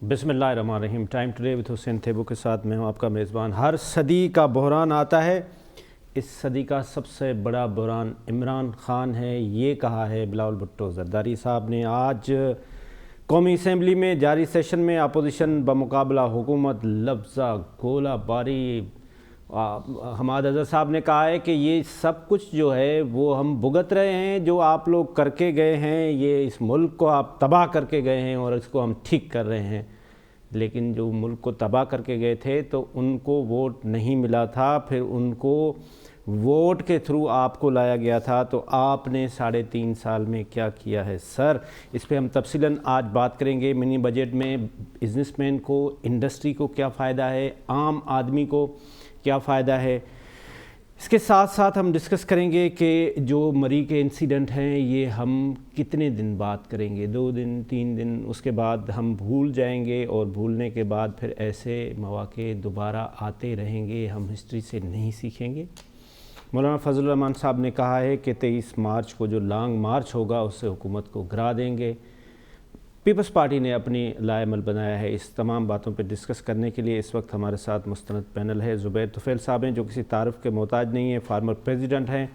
بسم اللہ الرحمن الرحیم۔ ٹائم ٹوڈے وتھ حسین تھیبو کے ساتھ میں ہوں آپ کا میزبان۔ ہر صدی کا بحران آتا ہے، اس صدی کا سب سے بڑا بحران عمران خان ہے، یہ کہا ہے بلاول بھٹو زرداری صاحب نے۔ آج قومی اسمبلی میں جاری سیشن میں اپوزیشن بمقابلہ حکومت لفظہ گولہ باری حماد اظہر صاحب نے کہا ہے کہ یہ سب کچھ جو ہے وہ ہم بھگت رہے ہیں، جو آپ لوگ کر کے گئے ہیں، یہ اس ملک کو آپ تباہ کر کے گئے ہیں اور اس کو ہم ٹھیک کر رہے ہیں۔ لیکن جو ملک کو تباہ کر کے گئے تھے تو ان کو ووٹ نہیں ملا تھا، پھر ان کو ووٹ کے تھرو آپ کو لایا گیا تھا، تو آپ نے 3.5 سال میں کیا کیا ہے سر؟ اس پہ ہم تفصیلاً آج بات کریں گے۔ منی بجٹ میں بزنس مین کو، انڈسٹری کو کیا فائدہ ہے، عام آدمی کو کیا فائدہ ہے، اس کے ساتھ ساتھ ہم ڈسکس کریں گے کہ جو مری کے انسیڈنٹ ہیں یہ ہم کتنے دن بعد کریں گے، 2 دن 3 دن، اس کے بعد ہم بھول جائیں گے، اور بھولنے کے بعد پھر ایسے مواقع دوبارہ آتے رہیں گے، ہم ہسٹری سے نہیں سیکھیں گے۔ مولانا فضل الرحمان صاحب نے کہا ہے کہ 23 مارچ کو جو لانگ مارچ ہوگا اس سے حکومت کو گرا دیں گے۔ پیپلز پارٹی نے اپنی لائے عمل بنایا ہے۔ اس تمام باتوں پہ ڈسکس کرنے کے لیے اس وقت ہمارے ساتھ مستند پینل ہے۔ زبیر طفیل صاحب ہیں جو کسی تعارف کے محتاج نہیں ہیں، فارمر پریزیڈنٹ ہیں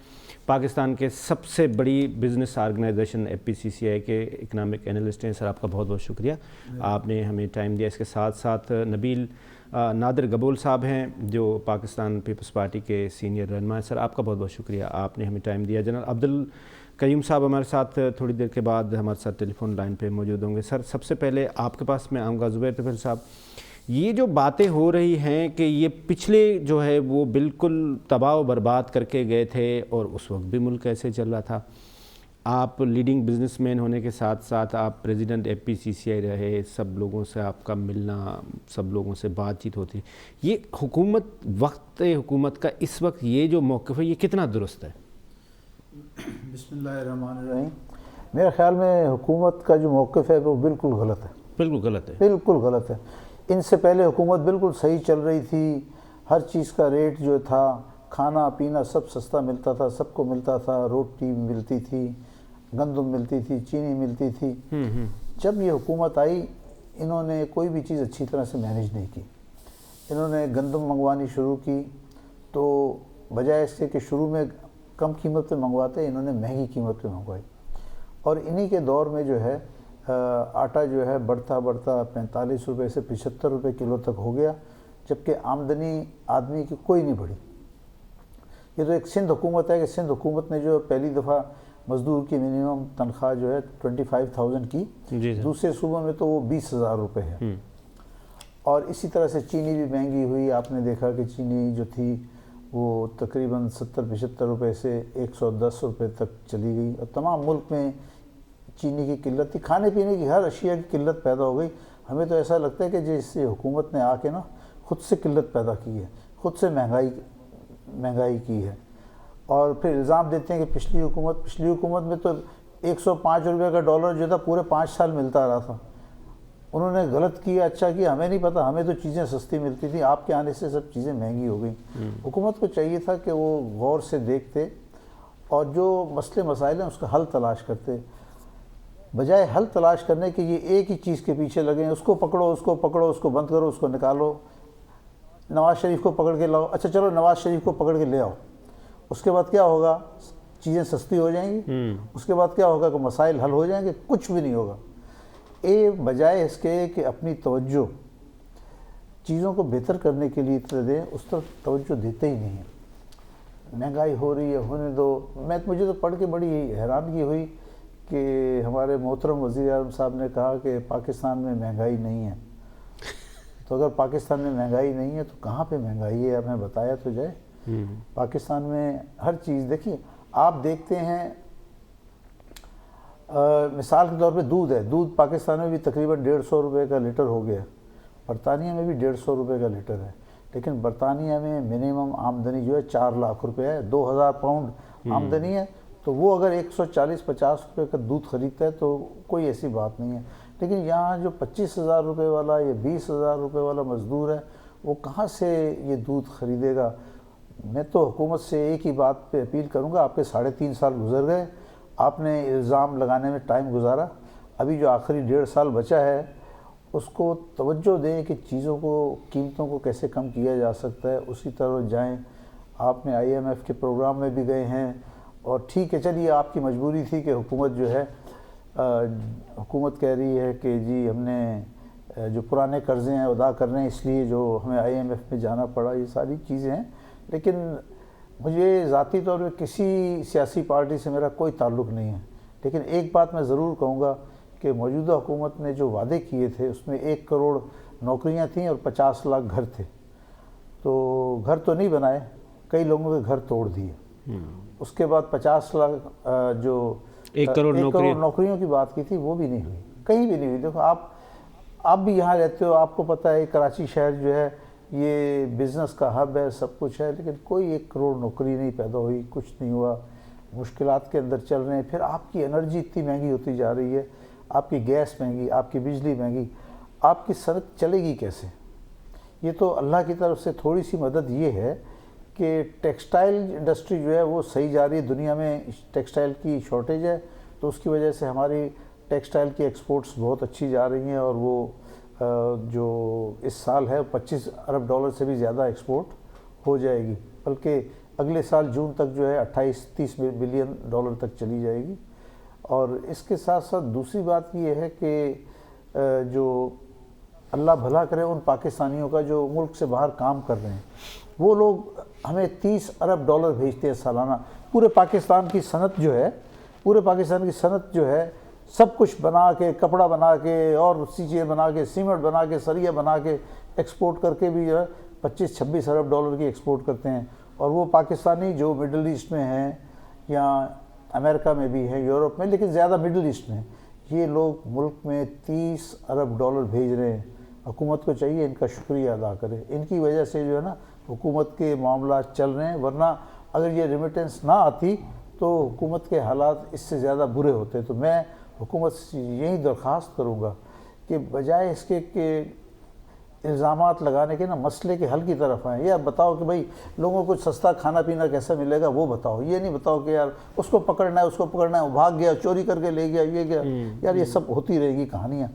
پاکستان کے سب سے بڑی بزنس آرگنائزیشن FPCCI کے اکنامک انالسٹ ہیں۔ سر آپ کا بہت بہت شکریہ، آپ نے ہمیں ٹائم دیا۔ اس کے ساتھ ساتھ نبیل نادر گبول صاحب ہیں جو پاکستان پیپلز پارٹی کے سینئر رہنما ہیں۔ سر آپ کا بہت بہت شکریہ، آپ نے ہمیں ٹائم دیا۔ جنرل عبدالقیوم صاحب ہمارے ساتھ تھوڑی دیر کے بعد ہمارے ساتھ ٹیلی فون لائن پہ موجود ہوں گے۔ سر سب سے پہلے آپ کے پاس میں آؤں گا۔ زبیر طفیل صاحب، یہ جو باتیں ہو رہی ہیں کہ یہ پچھلے جو ہے وہ بالکل تباہ و برباد کر کے گئے تھے، اور اس وقت بھی ملک ایسے چل رہا تھا، آپ لیڈنگ بزنس مین ہونے کے ساتھ ساتھ آپ پریزیڈنٹ FPCCI رہے، سب لوگوں سے آپ کا ملنا، سب لوگوں سے بات چیت ہوتی، یہ حکومت وقت حکومت کا اس وقت یہ جو موقف ہے یہ کتنا درست ہے؟ بسم اللہ الرحمن الرحیم۔ میرے خیال میں حکومت کا جو موقف ہے وہ بالکل غلط ہے، بالکل غلط ہے، بالکل غلط ہے۔ ان سے پہلے حکومت بالکل صحیح چل رہی تھی، ہر چیز کا ریٹ جو تھا، کھانا پینا سب سستا ملتا تھا، سب کو ملتا تھا، روٹی ملتی تھی، گندم ملتی تھی، چینی ملتی تھی۔ جب یہ حکومت آئی انہوں نے کوئی بھی چیز اچھی طرح سے مینیج نہیں کی۔ انہوں نے گندم منگوانی شروع کی تو بجائے اس کے کہ شروع میں کم قیمت پہ منگواتے، انہوں نے مہنگی قیمت پہ منگوائی، اور انہی کے دور میں جو ہے آٹا جو ہے بڑھتا بڑھتا 45 روپے سے 75 روپے کلو تک ہو گیا، جبکہ آمدنی آدمی کی کوئی نہیں بڑھی۔ یہ تو ایک سندھ حکومت ہے کہ سندھ حکومت نے جو پہلی دفعہ مزدور کی منیمم تنخواہ جو ہے 25,000 کی، دوسرے صوبوں میں تو وہ 20,000 روپے ہے۔ اور اسی طرح سے چینی بھی مہنگی ہوئی، آپ نے دیکھا کہ چینی جو تھی وہ تقریباً 70-75 روپے سے 110 روپے تک چلی گئی، اور تمام ملک میں چینی کی قلت تھی، کھانے پینے کی ہر اشیاء کی قلت پیدا ہو گئی۔ ہمیں تو ایسا لگتا ہے کہ جیسے حکومت نے آ کے نا خود سے قلت پیدا کی ہے، خود سے مہنگائی کی ہے، اور پھر الزام دیتے ہیں کہ پچھلی حکومت میں تو 105 روپے کا ڈالر جو تھا پورے 5 سال ملتا رہا تھا، انہوں نے غلط کیا، اچھا کیا، ہمیں نہیں پتہ، ہمیں تو چیزیں سستی ملتی تھیں، آپ کے آنے سے سب چیزیں مہنگی ہو گئیں۔ حکومت کو چاہیے تھا کہ وہ غور سے دیکھتے اور جو مسئلے مسائل ہیں اس کا حل تلاش کرتے، بجائے حل تلاش کرنے کے یہ ایک ہی چیز کے پیچھے لگے ہیں، اس کو پکڑو، اس کو پکڑو، اس کو بند کرو، اس کو نکالو، نواز شریف کو پکڑ کے لاؤ، اچھا چلو نواز شریف کو پکڑ کے لے آؤ، اس کے بعد کیا ہوگا؟ چیزیں سستی ہو جائیں گی، اس کے بعد کیا ہوگا کہ مسائل حل ہو جائیں گے؟ کچھ بھی نہیں ہوگا۔ بجائے اس کے کہ اپنی توجہ چیزوں کو بہتر کرنے کے لیے دیں، اس طرف توجہ دیتے ہی نہیں ہیں۔ مہنگائی ہو رہی ہے، ہونے دو۔ مجھے تو پڑھ کے بڑی حیرانگی ہوئی کہ ہمارے محترم وزیر اعظم صاحب نے کہا کہ پاکستان میں مہنگائی نہیں ہے۔ تو اگر پاکستان میں مہنگائی نہیں ہے تو کہاں پہ مہنگائی ہے؟ ہمیں بتایا تو جائے۔ پاکستان میں ہر چیز دیکھیے، آپ دیکھتے ہیں مثال کے طور پہ دودھ پاکستان میں بھی تقریباً 150 روپے کا لیٹر ہو گیا، برطانیہ میں بھی 150 روپے کا لیٹر ہے، لیکن برطانیہ میں منیمم آمدنی جو ہے 4 لاکھ روپے ہے، 2,000 پاؤنڈ آمدنی ہے، تو وہ اگر 140-50 روپے کا دودھ خریدتا ہے تو کوئی ایسی بات نہیں ہے۔ لیکن یہاں جو 25,000 روپے والا یا 20,000 روپے والا مزدور ہے وہ کہاں سے یہ دودھ خریدے گا؟ میں تو حکومت سے ایک ہی بات پہ اپیل کروں گا، آپ کے 3.5 سال گزر گئے، آپ نے الزام لگانے میں ٹائم گزارا، ابھی جو آخری 1.5 سال بچا ہے اس کو توجہ دیں کہ چیزوں کو قیمتوں کو کیسے کم کیا جا سکتا ہے، اسی طرح جائیں۔ آپ نے IMF کے پروگرام میں بھی گئے ہیں، اور ٹھیک ہے چلیے آپ کی مجبوری تھی کہ حکومت جو ہے حکومت کہہ رہی ہے کہ جی ہم نے جو پرانے قرضے ہیں ادا کر رہے ہیں، اس لیے جو ہمیں IMF میں جانا پڑا، یہ ساری چیزیں ہیں۔ لیکن مجھے ذاتی طور پہ کسی سیاسی پارٹی سے میرا کوئی تعلق نہیں ہے، لیکن ایک بات میں ضرور کہوں گا کہ موجودہ حکومت نے جو وعدے کیے تھے اس میں 1 کروڑ نوکریاں تھیں اور 50 لاکھ گھر تھے۔ تو گھر تو نہیں بنائے، کئی لوگوں کے گھر توڑ دیے۔ اس کے بعد 50 لاکھ جو 1 کروڑ نوکریوں کی بات کی تھی وہ بھی نہیں ہوئی، کہیں بھی نہیں ہوئی۔ دیکھو آپ بھی یہاں رہتے ہو، آپ کو پتہ ہے کراچی شہر جو ہے یہ بزنس کا ہب ہے، سب کچھ ہے، لیکن کوئی 1 کروڑ نوکری نہیں پیدا ہوئی، کچھ نہیں ہوا، مشکلات کے اندر چل رہے ہیں۔ پھر آپ کی انرجی اتنی مہنگی ہوتی جا رہی ہے، آپ کی گیس مہنگی، آپ کی بجلی مہنگی، آپ کی صنعت چلے گی کیسے؟ یہ تو اللہ کی طرف سے تھوڑی سی مدد یہ ہے کہ ٹیکسٹائل انڈسٹری جو ہے وہ صحیح جا رہی ہے، دنیا میں ٹیکسٹائل کی شارٹیج ہے، تو اس کی وجہ سے ہماری ٹیکسٹائل کی ایکسپورٹس بہت اچھی جا رہی ہیں، اور وہ جو اس سال ہے 25 ارب ڈالر سے بھی زیادہ ایکسپورٹ ہو جائے گی، بلکہ اگلے سال جون تک جو ہے 28-30 بلین ڈالر تک چلی جائے گی۔ اور اس کے ساتھ ساتھ دوسری بات یہ ہے کہ جو اللہ بھلا کرے ان پاکستانیوں کا جو ملک سے باہر کام کر رہے ہیں، وہ لوگ ہمیں 30 ارب ڈالر بھیجتے ہیں سالانہ۔ پورے پاکستان کی صنعت جو ہے سب کچھ بنا کے، کپڑا بنا کے اور چیزیں بنا کے، سیمنٹ بنا کے، سریا بنا کے ایکسپورٹ کر کے بھی جو ہے 25-26 ارب ڈالر کی ایکسپورٹ کرتے ہیں۔ اور وہ پاکستانی جو مڈل ایسٹ میں ہیں یا امریکہ میں بھی ہیں، یورپ میں، لیکن زیادہ مڈل ایسٹ میں، یہ لوگ ملک میں 30 ارب ڈالر بھیج رہے ہیں۔ حکومت کو چاہیے ان کا شکریہ ادا کرے، ان کی وجہ سے جو ہے نا حکومت کے معاملات چل رہے ہیں، ورنہ اگر یہ ریمیٹنس نہ آتی تو حکومت کے حالات اس سے زیادہ برے ہوتے۔ تو میں حکومت سے یہی درخواست کروں گا کہ بجائے اس کے کہ الزامات لگانے کے نا مسئلے کے حل کی طرف آئیں۔ یار بتاؤ کہ بھائی لوگوں کو سستا کھانا پینا کیسا ملے گا، وہ بتاؤ۔ یہ نہیں بتاؤ کہ یار اس کو پکڑنا ہے، وہ بھاگ گیا، چوری کر کے لے گیا، یہ گیا۔ یار یہ سب ہوتی رہے گی کہانیاں،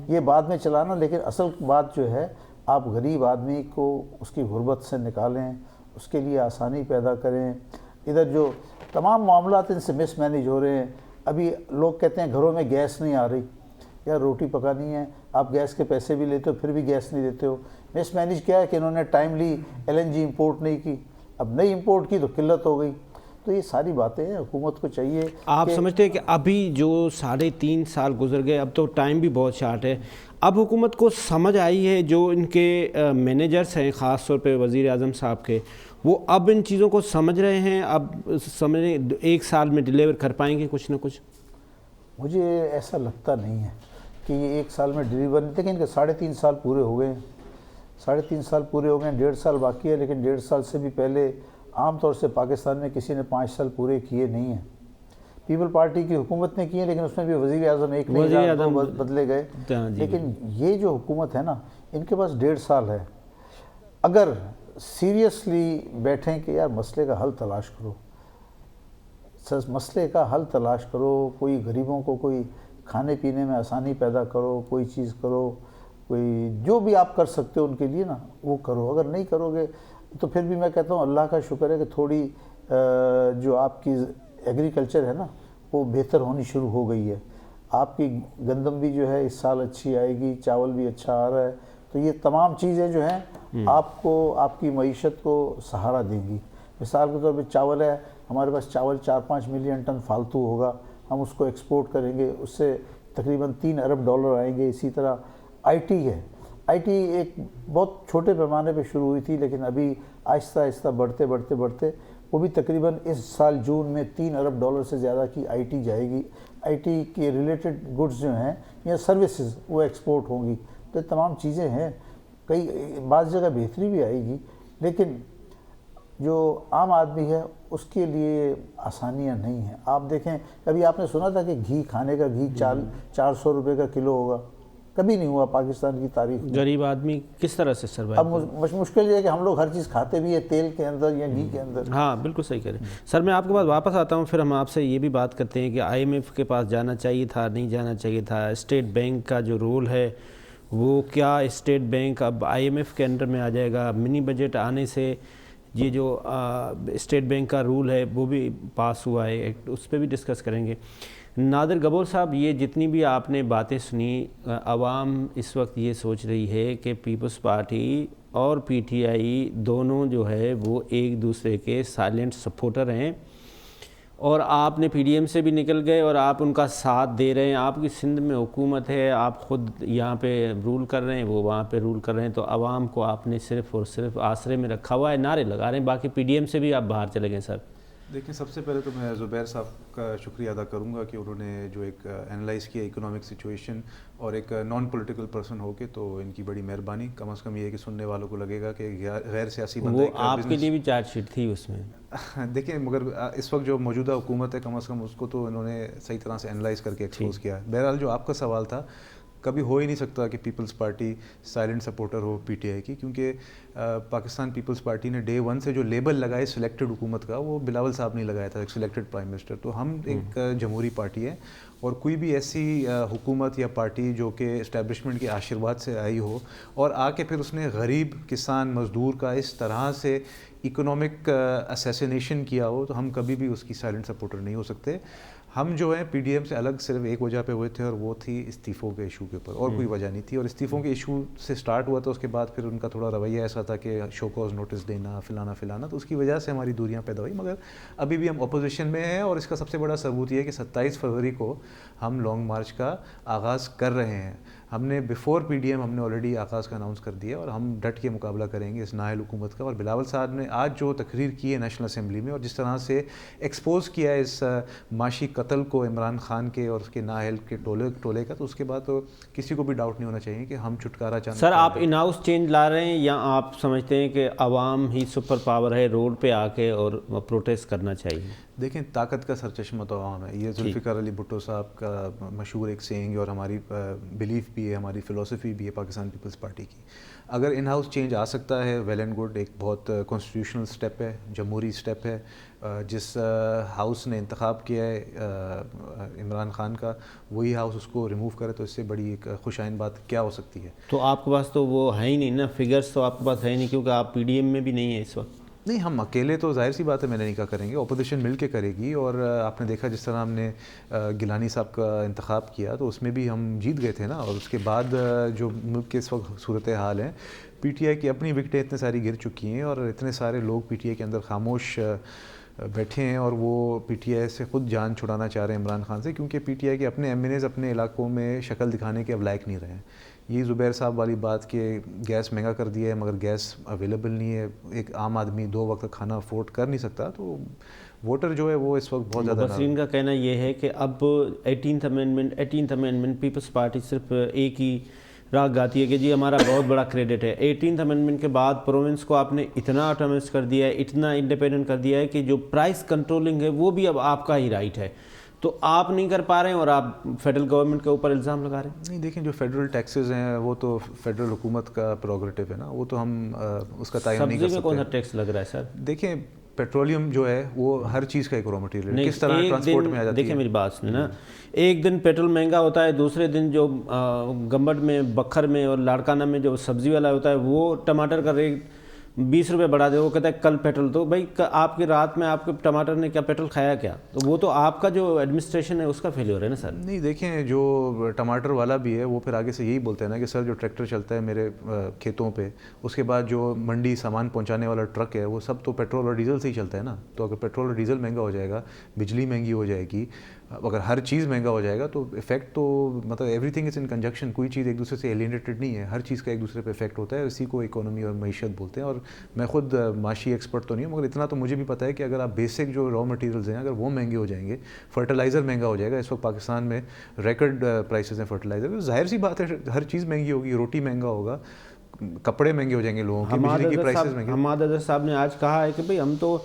یہ بعد میں چلانا، لیکن اصل بات جو ہے آپ غریب آدمی کو اس کی غربت سے نکالیں، اس کے لیے آسانی پیدا کریں۔ ادھر جو تمام معاملات ان سے مس مینیج ہو رہے ہیں۔ ابھی لوگ کہتے ہیں گھروں میں گیس نہیں آ رہی، یا روٹی پکانی ہے، آپ گیس کے پیسے بھی لیتے ہو پھر بھی گیس نہیں دیتے ہو۔ مس مینیج کیا ہے کہ انہوں نے ٹائملی LNG امپورٹ نہیں کی، اب نہیں امپورٹ کی تو قلت ہو گئی۔ تو یہ ساری باتیں ہیں، حکومت کو چاہیے۔ آپ سمجھتے ہیں کہ ابھی جو 3.5 سال گزر گئے، اب تو ٹائم بھی بہت شارٹ ہے، اب حکومت کو سمجھ آئی ہے، جو ان کے مینیجرز ہیں خاص طور پہ وزیر اعظم صاحب کے، وہ اب ان چیزوں کو سمجھ رہے ہیں، اب سمجھیں 1 سال میں ڈیلیور کر پائیں گے کچھ نہ کچھ؟ مجھے ایسا لگتا نہیں ہے کہ یہ 1 سال میں ڈیلیور، لیکن کہ 3.5 سال پورے ہو گئے ہیں، 3.5 سال پورے ہو گئے ہیں، 1.5 سال باقی ہے، لیکن 1.5 سال سے بھی پہلے عام طور سے پاکستان میں کسی نے 5 سال پورے کیے نہیں ہیں۔ پیپل پارٹی کی حکومت نے کیے، لیکن اس میں بھی وزیر اعظم ایک نہیں بدلے گئے۔ لیکن یہ جو حکومت ہے نا، ان کے پاس 1.5 سال ہے، اگر سیریسلی بیٹھیں کہ یار مسئلے کا حل تلاش کرو، کوئی غریبوں کو کوئی کھانے پینے میں آسانی پیدا کرو، کوئی چیز کرو، کوئی جو بھی آپ کر سکتے ہو ان کے لیے نا وہ کرو۔ اگر نہیں کرو گے تو پھر بھی میں کہتا ہوں اللہ کا شکر ہے کہ تھوڑی جو آپ کی ایگریکلچر ہے نا وہ بہتر ہونی شروع ہو گئی ہے۔ آپ کی گندم بھی جو ہے اس سال اچھی آئے گی، چاول بھی اچھا آ رہا ہے، تو یہ تمام چیزیں جو ہیں آپ کو آپ کی معیشت کو سہارا دیں گی۔ مثال کے طور پہ چاول ہے، ہمارے پاس چاول 4-5 ملین ٹن فالتو ہوگا، ہم اس کو ایکسپورٹ کریں گے، اس سے تقریباً 3 ارب ڈالر آئیں گے۔ اسی طرح IT ہے، IT ایک بہت چھوٹے پیمانے پہ شروع ہوئی تھی، لیکن ابھی آہستہ آہستہ بڑھتے وہ بھی تقریباً اس سال جون میں 3 ارب ڈالر سے زیادہ کی IT جائے گی۔ IT کے ریلیٹڈ گڈز جو ہیں یا سروسز وہ ایکسپورٹ ہوں گی۔ تو یہ تمام چیزیں ہیں، بعض جگہ بہتری بھی آئے گی، لیکن جو عام آدمی ہے اس کے لیے آسانیاں نہیں ہیں۔ آپ دیکھیں کبھی آپ نے سنا تھا کہ گھی کھانے کا گھی 400 روپے کا کلو ہوگا؟ کبھی نہیں ہوا پاکستان کی تاریخ میں۔ غریب آدمی کس طرح سے سروائیو؟ اب مشکل یہ ہے کہ ہم لوگ ہر چیز کھاتے بھی ہیں تیل کے اندر یا گھی کے اندر۔ ہاں بالکل صحیح کہہ رہے ہیں سر۔ میں آپ کے پاس واپس آتا ہوں، پھر ہم آپ سے یہ بھی بات کرتے ہیں کہ IMF کے پاس جانا چاہیے تھا، نہیں جانا چاہیے تھا، اسٹیٹ بینک کا جو رول ہے وہ کیا اسٹیٹ بینک اب IMF کے انڈر میں آ جائے گا؟ منی بجٹ آنے سے یہ جو اسٹیٹ بینک کا رول ہے وہ بھی پاس ہوا ہے ایکٹ، اس پہ بھی ڈسکس کریں گے۔ نادر گبور صاحب، یہ جتنی بھی آپ نے باتیں سنی، عوام اس وقت یہ سوچ رہی ہے کہ پیپلز پارٹی اور PTI دونوں جو ہے وہ ایک دوسرے کے سائلنٹ سپورٹر ہیں، اور آپ نے PDM سے بھی نکل گئے اور آپ ان کا ساتھ دے رہے ہیں۔ آپ کی سندھ میں حکومت ہے، آپ خود یہاں پہ رول کر رہے ہیں، وہ وہاں پہ رول کر رہے ہیں، تو عوام کو آپ نے صرف اور صرف آسرے میں رکھا ہوا ہے، نعرے لگا رہے ہیں، باقی PDM سے بھی آپ باہر چلے گئے۔ سر دیکھیں، سب سے پہلے تو میں زبیر صاحب کا شکریہ ادا کروں گا کہ انہوں نے جو ایک انالائز کیا اکنامک سچویشن، اور ایک نان پولیٹیکل پرسن ہو کے، تو ان کی بڑی مہربانی۔ کم از کم یہ ہے کہ سننے والوں کو لگے گا کہ غیر سیاسی بندہ، وہ آپ کے لیے بھی چارج شیٹ تھی اس میں۔ دیکھیں، مگر اس وقت جو موجودہ حکومت ہے، کم از کم اس کو تو انہوں نے صحیح طرح سے انالائز کر کے ایکسپوز کیا ہے۔ بہرحال جو آپ کا سوال تھا، کبھی ہو ہی نہیں سکتا کہ پیپلز پارٹی سائلنٹ سپورٹر ہو PTI کی، کیونکہ پاکستان پیپلز پارٹی نے ڈے ون سے جو لیبل لگائے سلیکٹڈ حکومت کا، وہ بلاول صاحب نے لگایا تھا، ایک سلیکٹڈ پرائم منسٹر۔ تو ہم ایک جمہوری پارٹی ہے، اور کوئی بھی ایسی حکومت یا پارٹی جو کہ اسٹیبلشمنٹ کے آشرواد سے آئی ہو اور آ کے پھر اس نے غریب کسان مزدور کا اس طرح سے اکنامک اسیسینیشن کیا ہو، تو ہم کبھی بھی اس کی سائلنٹ سپورٹر نہیں ہو سکتے۔ ہم جو ہیں PDM سے الگ صرف ایک وجہ پہ ہوئے تھے، اور وہ تھی استعفوں کے ایشو کے اوپر، اور کوئی وجہ نہیں تھی۔ اور استعفوں کے ایشو سے سٹارٹ ہوا تھا، اس کے بعد پھر ان کا تھوڑا رویہ ایسا تھا کہ شو کوز نوٹس دینا، فلانا فلانا، تو اس کی وجہ سے ہماری دوریاں پیدا ہوئی۔ مگر ابھی بھی ہم اپوزیشن میں ہیں، اور اس کا سب سے بڑا ثبوت یہ ہے کہ 27 فروری کو ہم لانگ مارچ کا آغاز کر رہے ہیں۔ ہم نے بیفور PDM ہم نے آلریڈی آغاز کا اناؤنس کر دیا، اور ہم ڈٹ کے مقابلہ کریں گے اس نااہل حکومت کا۔ اور بلاول صاحب نے آج جو تقریر کی ہے نیشنل اسمبلی میں، اور جس طرح سے ایکسپوز کیا ہے اس معاشی قتل کو عمران خان کے اور اس کے نااہل کے ٹولے کا، تو اس کے بعد تو کسی کو بھی ڈاؤٹ نہیں ہونا چاہیے کہ ہم چھٹکارا چاہتے ہیں۔ سر، آپ ان ہاؤس چینج لا رہے ہیں، یا آپ سمجھتے ہیں کہ عوام ہی سپر پاور ہے، روڈ پہ آ کے اور پروٹیسٹ کرنا چاہیے؟ دیکھیں، طاقت کا سرچشمہ تو عوام ہے، یہ ذوالفقار علی بھٹو صاحب کا مشہور ایک سینگ ہے، اور ہماری بلیف بھی ہے، ہماری فلسفی بھی ہے پاکستان پیپلز پارٹی کی۔ اگر ان ہاؤس چینج آ سکتا ہے، ویل اینڈ گڈ، ایک بہت کانسٹیٹیوشنل سٹیپ ہے، جمہوری سٹیپ ہے۔ جس ہاؤس نے انتخاب کیا ہے عمران خان کا، وہی ہاؤس اس کو ریموو کرے، تو اس سے بڑی ایک خوش آئند بات کیا ہو سکتی ہے؟ تو آپ کے پاس تو وہ ہے ہی نہیں نا، فگرز تو آپ کے پاس ہے ہی نہیں، کیونکہ آپ PDM میں بھی نہیں ہیں اس وقت۔ نہیں، ہم اکیلے تو ظاہر سی بات ہے میں نے نہیں کہا کریں گے، اپوزیشن مل کے کرے گی۔ اور آپ نے دیکھا جس طرح ہم نے گیلانی صاحب کا انتخاب کیا، تو اس میں بھی ہم جیت گئے تھے نا۔ اور اس کے بعد جو ملک کے اس وقت صورتحال ہے، PTI کی اپنی وکٹیں اتنے ساری گر چکی ہیں، اور اتنے سارے لوگ PTI کے اندر خاموش بیٹھے ہیں، اور وہ PTI سے خود جان چھڑانا چاہ رہے ہیں عمران خان سے، کیونکہ PTI کے اپنے MNAs اپنے علاقوں میں شکل دکھانے کے اب لائق نہیں رہے ہیں۔ یہ زبیر صاحب والی بات کہ گیس مہنگا کر دیا ہے، مگر گیس اویلیبل نہیں ہے، ایک عام آدمی 2 وقت کا کھانا افورڈ کر نہیں سکتا، تو ووٹر جو ہے وہ اس وقت بہت زیادہ مبصرین کا کہنا یہ ہے کہ اب 18th امینڈمنٹ پیپلز پارٹی صرف ایک ہی راگ گاتی ہے کہ جی ہمارا بہت بڑا کریڈٹ ہے۔ 18th امینڈمنٹ کے بعد پروونس کو آپ نے اتنا آٹونمس کر دیا ہے، اتنا انڈیپینڈنٹ کر دیا ہے کہ جو پرائس کنٹرولنگ ہے وہ بھی اب آپ کا ہی رائٹ ہے، تو آپ نہیں کر پا رہے ہیں اور آپ فیڈرل گورنمنٹ کے اوپر الزام لگا رہے ہیں۔ نہیں، دیکھیں، جو فیڈرل ٹیکسز ہیں وہ تو فیڈرل حکومت کا پروگریٹو ہے نا، وہ تو ہم اس کا تعین نہیں کر سبزی میں سکتے۔ کون سا ٹیکس لگ رہا ہے سر؟ دیکھیں، پیٹرولیم جو ہے وہ ہر چیز کا ایک را مٹیریل ہے، کس طرح ٹرانسپورٹ میں آ جاتی ہے۔ دیکھیں میری بات سنیں نا، ایک دن پیٹرول مہنگا ہوتا ہے، دوسرے دن جو گمبٹ میں، بکھر میں اور لاڑکانہ میں جو سبزی والا ہوتا ہے وہ ٹماٹر کا ریٹ 20 روپے بڑھا دے، وہ کہتا ہے کل پیٹرول۔ تو بھائی آپ کی رات میں آپ کے ٹماٹر نے کیا پیٹرول کھایا کیا؟ تو وہ تو آپ کا جو ایڈمنسٹریشن ہے اس کا فیلیور ہے نا سر۔ نہیں، دیکھیں، جو ٹماٹر والا بھی ہے وہ پھر آگے سے یہی بولتے ہیں نا کہ سر جو ٹریکٹر چلتا ہے میرے کھیتوں پہ، اس کے بعد جو منڈی سامان پہنچانے والا ٹرک ہے، وہ سب تو پیٹرول اور ڈیزل سے ہی چلتا ہے نا۔ تو اگر پیٹرول اور ڈیزل مہنگا ہو جائے گا، بجلی مہنگی ہو جائے گی، اگر ہر چیز مہنگا ہو جائے گا، تو افیکٹ تو مطلب every thing is in conjunction, کوئی چیز ایک دوسرے سے ایلینیٹڈ نہیں ہے، ہر چیز کا ایک دوسرے پہ افیکٹ ہوتا ہے، اسی کو اکانومی اور معیشت بولتے ہیں۔ اور میں خود معاشی ایکسپرٹ تو نہیں ہوں، مگر اتنا تو مجھے بھی پتہ ہے کہ اگر آپ بیسک جو را مٹیریلز ہیں اگر وہ مہنگے ہو جائیں گے، فرٹیلائزر مہنگا ہو جائے گا، اس وقت پاکستان میں ریکارڈ پرائسز ہیں فرٹیلائزر، ظاہر سی بات ہے ہر چیز مہنگی ہوگی، روٹی مہنگا ہوگا، کپڑے مہنگے ہو جائیں گے لوگوں کے، بجلی کی پرائسز مہنگے۔ حماد اظہر صاحب نے آج کہا ہے کہ بھئی ہم تو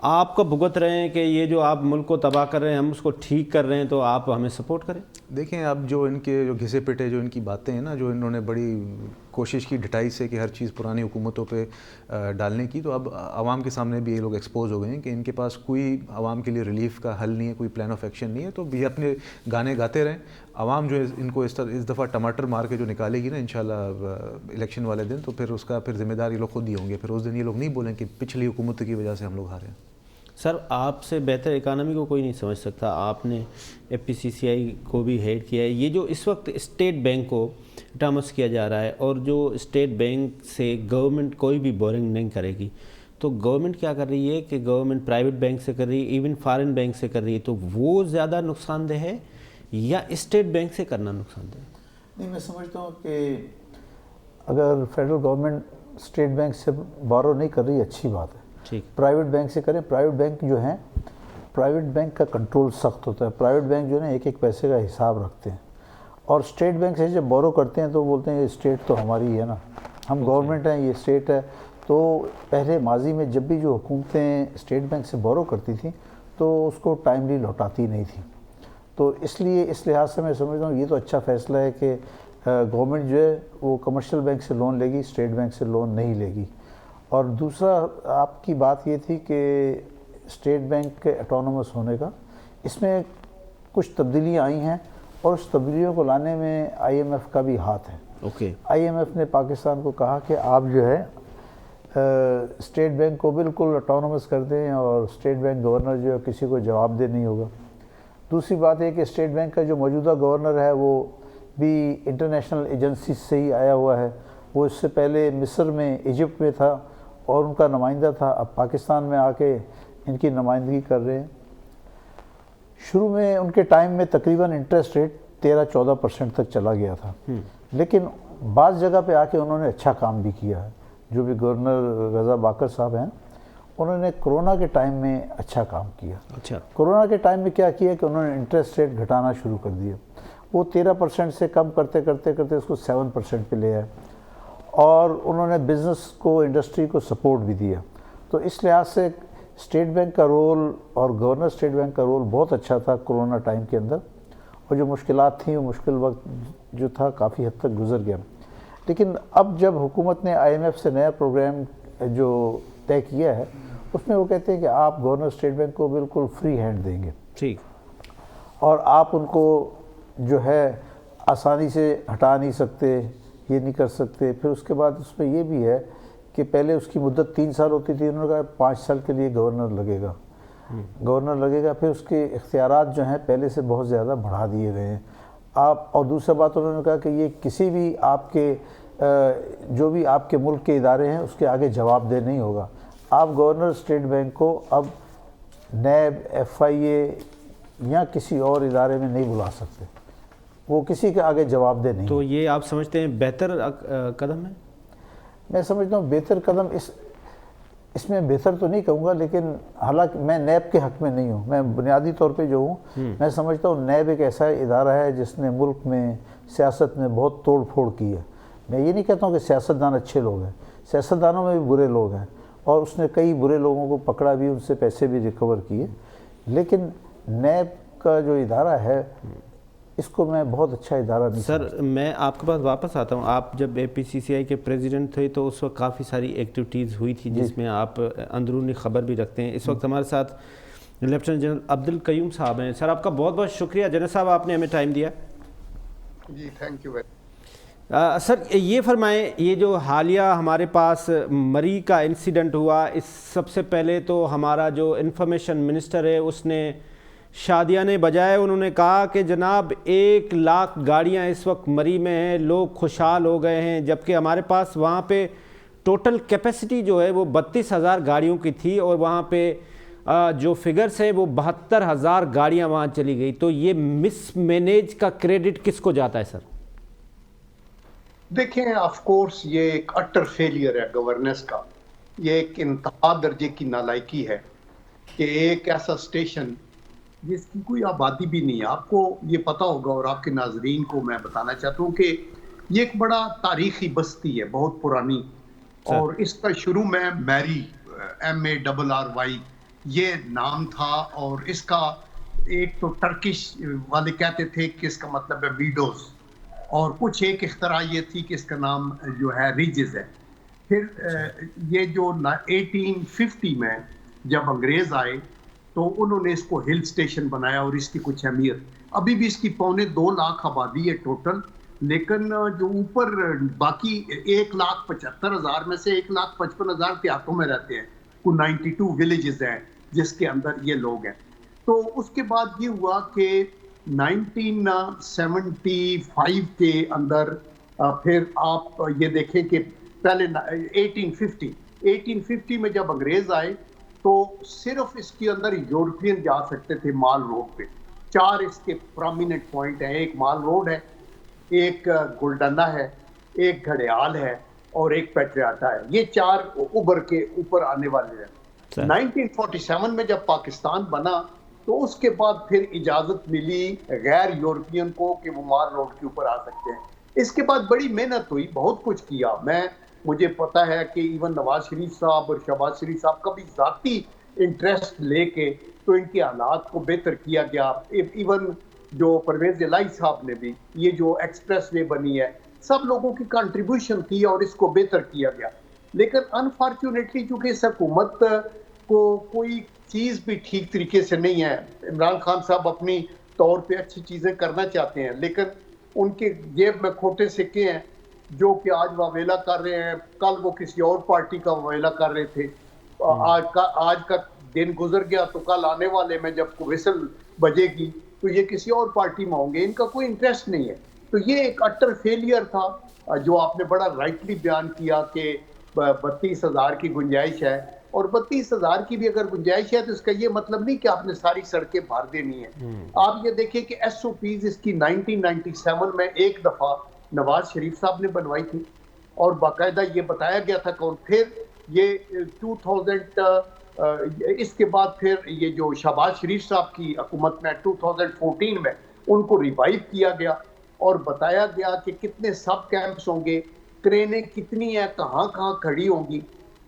آپ کو بھگت رہے ہیں کہ یہ جو آپ ملک کو تباہ کر رہے ہیں ہم اس کو ٹھیک کر رہے ہیں، تو آپ ہمیں سپورٹ کریں۔ دیکھیں، اب جو ان کے جو گھسے پٹے جو ان کی باتیں ہیں نا، جو انہوں نے بڑی کوشش کی ڈٹائی سے کہ ہر چیز پرانی حکومتوں پہ ڈالنے کی، تو اب عوام کے سامنے بھی یہ لوگ ایکسپوز ہو گئے ہیں کہ ان کے پاس کوئی عوام کے لیے ریلیف کا حل نہیں ہے، کوئی پلان آف ایکشن نہیں ہے. تو یہ اپنے گانے گاتے رہیں. عوام جو ہے ان کو اس دفعہ ٹماٹر مار کے جو نکالے گی نا انشاءاللہ الیکشن والے دن، تو پھر اس کا پھر ذمہ دار یہ لوگ خود ہی ہوں گے. پھر اس دن یہ لوگ نہیں بولیں کہ پچھلی حکومت کی وجہ سے ہم لوگ ہارے ہیں. سر آپ سے بہتر اکانومی کو کوئی نہیں سمجھ سکتا. آپ نے اے پی سی سی آئی کو بھی ہیڈ کیا ہے. یہ جو اس وقت اسٹیٹ بینک کو اٹامس کیا جا رہا ہے اور جو اسٹیٹ بینک سے گورنمنٹ کوئی بھی بورنگ نہیں کرے گی، تو گورنمنٹ کیا کر رہی ہے کہ گورنمنٹ پرائیویٹ بینک سے کر رہی ہے، ایون فارن بینک سے کر رہی ہے. تو وہ زیادہ نقصان دہ ہے یا اسٹیٹ بینک سے کرنا نقصان دہ ہے؟ نہیں، میں سمجھتا ہوں کہ اگر فیڈرل گورنمنٹ اسٹیٹ بینک سے بورو نہیں کر رہی اچھی بات ہے. ٹھیک. پرائیویٹ بینک سے کریں. پرائیویٹ بینک جو ہیں، پرائیویٹ بینک کا کنٹرول سخت ہوتا ہے. پرائیویٹ بینک جو ہے ایک ایک پیسے کا حساب رکھتے ہیں، اور اسٹیٹ بینک سے جب بورو کرتے ہیں تو بولتے ہیں یہ اسٹیٹ تو ہماری ہے نا، ہم گورنمنٹ ہیں، یہ اسٹیٹ ہے. تو پہلے ماضی میں جب بھی جو حکومتیں اسٹیٹ بینک سے بورو کرتی تھیں تو اس کو ٹائملی لوٹاتی نہیں تھیں. تو اس لیے اس لحاظ سے میں سمجھتا ہوں یہ تو اچھا فیصلہ ہے کہ گورنمنٹ جو ہے وہ کمرشل بینک سے لون لے گی، اسٹیٹ بینک سے لون نہیں لے گی. اور دوسرا آپ کی بات یہ تھی کہ اسٹیٹ بینک کے اٹانومس ہونے کا، اس میں کچھ تبدیلیاں آئی ہیں اور اس تبدیلیوں کو لانے میں آئی ایم ایف کا بھی ہاتھ ہے. اوکے. آئی ایم ایف نے پاکستان کو کہا کہ آپ جو ہے اسٹیٹ بینک کو بالکل اٹانومس کر دیں اور اسٹیٹ بینک گورنر جو ہے کسی کو جواب دہ نہیں ہوگا. دوسری بات ہے کہ اسٹیٹ بینک کا جو موجودہ گورنر ہے وہ بھی انٹرنیشنل ایجنسی سے ہی آیا ہوا ہے. وہ اس سے پہلے مصر میں، ایجپٹ میں تھا اور ان کا نمائندہ تھا، اب پاکستان میں آ کے ان کی نمائندگی کر رہے ہیں. شروع میں ان کے ٹائم میں تقریباً انٹرسٹ ریٹ 13-14% تک چلا گیا تھا، لیکن بعض جگہ پہ آ کے انہوں نے اچھا کام بھی کیا ہے. جو بھی گورنر رضا باکر صاحب ہیں، انہوں نے کرونا کے ٹائم میں اچھا کام کیا. اچھا. کرونا کے ٹائم میں کیا کیا کہ انہوں نے انٹرسٹ ریٹ گھٹانا شروع کر دیا. وہ 13% سے کم کرتے کرتے کرتے اس کو 7% پہ لے آئے، اور انہوں نے بزنس کو، انڈسٹری کو سپورٹ بھی دیا. تو اس لحاظ سے اسٹیٹ بینک کا رول اور گورنر اسٹیٹ بینک کا رول بہت اچھا تھا کرونا ٹائم کے اندر، اور جو مشکلات تھیں وہ مشکل وقت جو تھا کافی حد تک گزر گیا. لیکن اب جب حکومت نے آئی ایم ایف سے نیا پروگرام جو طے کیا ہے، اس میں وہ کہتے ہیں کہ آپ گورنر اسٹیٹ بینک کو بالکل فری ہینڈ دیں گے. ٹھیک. اور آپ ان کو جو ہے آسانی سے ہٹا نہیں سکتے، یہ نہیں کر سکتے. پھر اس کے بعد اس میں یہ بھی ہے کہ پہلے اس کی مدت 3 سال ہوتی تھی، انہوں نے کہا 5 سال کے لیے گورنر لگے گا. پھر اس کے اختیارات جو ہیں پہلے سے بہت زیادہ بڑھا دیے گئے ہیں آپ. اور دوسرا بات انہوں نے کہا کہ یہ کسی بھی آپ کے جو بھی آپ کے ملک کے ادارے ہیں اس کے آگے جواب دہ نہیں ہوگا. آپ گورنر اسٹیٹ بینک کو اب نیب، ایف آئی اے یا کسی اور ادارے میں نہیں بلا سکتے، وہ کسی کے آگے جواب دہ نہیں. تو یہ آپ سمجھتے ہیں بہتر قدم ہے؟ میں سمجھتا ہوں بہتر قدم اس میں بہتر تو نہیں کہوں گا، لیکن حالانکہ میں نیب کے حق میں نہیں ہوں. میں بنیادی طور پہ جو ہوں، میں سمجھتا ہوں نیب ایک ایسا ادارہ ہے جس نے ملک میں سیاست میں بہت توڑ پھوڑ کی ہے. میں یہ نہیں کہتا ہوں کہ سیاستدان اچھے لوگ ہیں، سیاستدانوں میں بھی برے لوگ ہیں، اور اس نے کئی برے لوگوں کو پکڑا بھی، ان سے پیسے بھی ریکور کیے. لیکن نیب کا جو ادارہ ہے اس کو میں بہت اچھا ادارہ نہیں. سر میں آپ کے پاس واپس آتا ہوں. آپ جب اے پی سی سی آئی کے پریزیڈنٹ تھے تو اس وقت کافی ساری ایکٹیویٹیز ہوئی تھی جس میں آپ اندرونی خبر بھی رکھتے ہیں. اس وقت ہمارے ساتھ لیفٹیننٹ جنرل عبد القیوم صاحب ہیں. سر آپ کا بہت بہت شکریہ جنرل صاحب، آپ نے ہمیں ٹائم دیا. جی تھینک یو. سر یہ فرمائیں، یہ جو حالیہ ہمارے پاس مری کا انسیڈنٹ ہوا، اس سب سے پہلے تو ہمارا جو انفارمیشن منسٹر ہے اس نے شادیانے بجائے انہوں نے کہا کہ جناب 1 لاکھ گاڑیاں اس وقت مری میں ہیں، لوگ خوشحال ہو گئے ہیں، جبکہ ہمارے پاس وہاں پہ ٹوٹل کیپیسٹی جو ہے وہ 32,000 گاڑیوں کی تھی، اور وہاں پہ جو فگرز ہے وہ 72,000 گاڑیاں وہاں چلی گئی. تو یہ مس مینیج کا کریڈٹ کس کو جاتا ہے سر؟ دیکھیں، آف کورس یہ ایک اٹر فیلئر ہے گورننس کا. یہ ایک انتہا درجے کی نالائکی ہے کہ ایک ایسا اسٹیشن جس کی کوئی آبادی بھی نہیں ہے، آپ کو یہ پتہ ہوگا اور آپ کے ناظرین کو میں بتانا چاہتا ہوں کہ یہ ایک بڑا تاریخی بستی ہے، بہت پرانی. اور اس کا شروع میں میری MARRY یہ نام تھا، اور اس کا ایک تو ٹرکش والے کہتے تھے کہ اس کا مطلب ہے میڈوز، اور کچھ ایک اختراع یہ تھی کہ اس کا نام جو ہے ریجز ہے. پھر یہ جو 1850 میں جب انگریز آئے تو انہوں نے اس کو ہل اسٹیشن بنایا اور اس کی کچھ اہمیت. ابھی بھی اس کی 2.25 لاکھ آبادی ہے ٹوٹل, لیکن جو اوپر باقی 1,75,000 میں سے 1,55,000 دیہاتوں میں رہتے ہیں. کو 92 ولیجز ہیں جس کے اندر یہ لوگ ہیں. تو اس کے بعد یہ ہوا کہ 1975 کے اندر پھر آپ یہ دیکھیں کہ پہلے 1850 میں جب انگریز آئے تو صرف اس کے اندر یورپین جا سکتے تھے مال روڈ پہ. 4 اس کے پرومیننٹ پوائنٹ ہیں, ایک مال روڈ ہے, ایک گلڈنا ہے, ایک گھڑیال ہے اور ایک پیٹریاٹا ہے. یہ 4 ابھر کے اوپر آنے والے ہیں. 1947 میں جب پاکستان بنا تو اس کے بعد پھر اجازت ملی غیر یورپین کو کہ وہ مال روڈ کے اوپر آ سکتے ہیں. اس کے بعد بڑی محنت ہوئی, بہت کچھ کیا. مجھے پتا ہے کہ ایون نواز شریف صاحب اور شہباز شریف صاحب کا بھی ذاتی انٹرسٹ لے کے تو ان کے حالات کو بہتر کیا گیا. ایون جو پرویز الہی صاحب نے بھی, یہ جو ایکسپریس وے بنی ہے, سب لوگوں کی کنٹریبیوشن تھی اور اس کو بہتر کیا گیا. لیکن انفارچونیٹلی چونکہ اس حکومت کو کوئی چیز بھی ٹھیک طریقے سے نہیں ہے. عمران خان صاحب اپنی طور پہ اچھی چیزیں کرنا چاہتے ہیں, لیکن ان کے جیب میں کھوٹے سکے ہیں جو کہ آج واویلا کر رہے ہیں, کل وہ کسی اور پارٹی کا واویلا کر رہے تھے. آج کا دن گزر گیا تو کل آنے والے میں جب وسل بجے گی تو یہ کسی اور پارٹی میں ہوں گے. ان کا کوئی انٹرسٹ نہیں ہے. تو یہ ایک اٹر فیلئر تھا جو آپ نے بڑا رائٹلی بیان کیا کہ 32,000 کی گنجائش ہے, اور 32,000 کی بھی اگر گنجائش ہے تو اس کا یہ مطلب نہیں کہ آپ نے ساری سڑکیں بھر دینی ہیں. آپ یہ دیکھیں کہ ایس او پیز اس کی 1997 میں ایک دفعہ نواز شریف صاحب نے بنوائی تھی اور باقاعدہ یہ بتایا گیا تھا کون. پھر یہ 2000 اس کے بعد پھر یہ جو شہباز شریف صاحب کی حکومت میں 2014 میں ان کو ریوائیو کیا گیا اور بتایا گیا کہ کتنے سب کیمپس ہوں گے, کرینیں کتنی ہیں, کہاں کہاں کھڑی ہوں گی,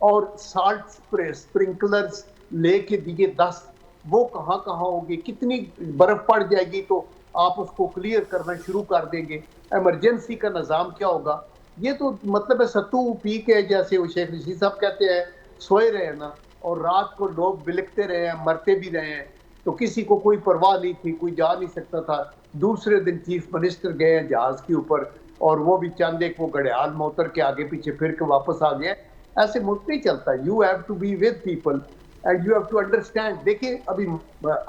اور سالٹ سپرنکلرز لے کے دیے 10 وہ کہاں کہاں ہوں گے, کتنی برف پڑ جائے گی تو آپ اس کو کلیئر کرنا شروع کر دیں گے, ایمرجنسی کا نظام کیا ہوگا. یہ تو مطلب ہے ستو پی کے, جیسے وہ شیخ رشید صاحب کہتے ہیں, سوئے رہے نا اور رات کو لوگ بلکتے رہے ہیں, مرتے بھی رہے ہیں, تو کسی کو کوئی پرواہ نہیں تھی, کوئی جا نہیں سکتا تھا. دوسرے دن چیف منسٹر گئے ہیں جہاز کے اوپر اور وہ بھی چند ایک وہ گھڑیال میں اتر کے آگے پیچھے پھر کے واپس آ گئے. ایسے ملک نہیں چلتا. You have to be with people and you have to understand. دیکھیں ابھی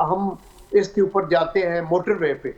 ہم اس کے اوپر جاتے ہیں موٹر وے پہ,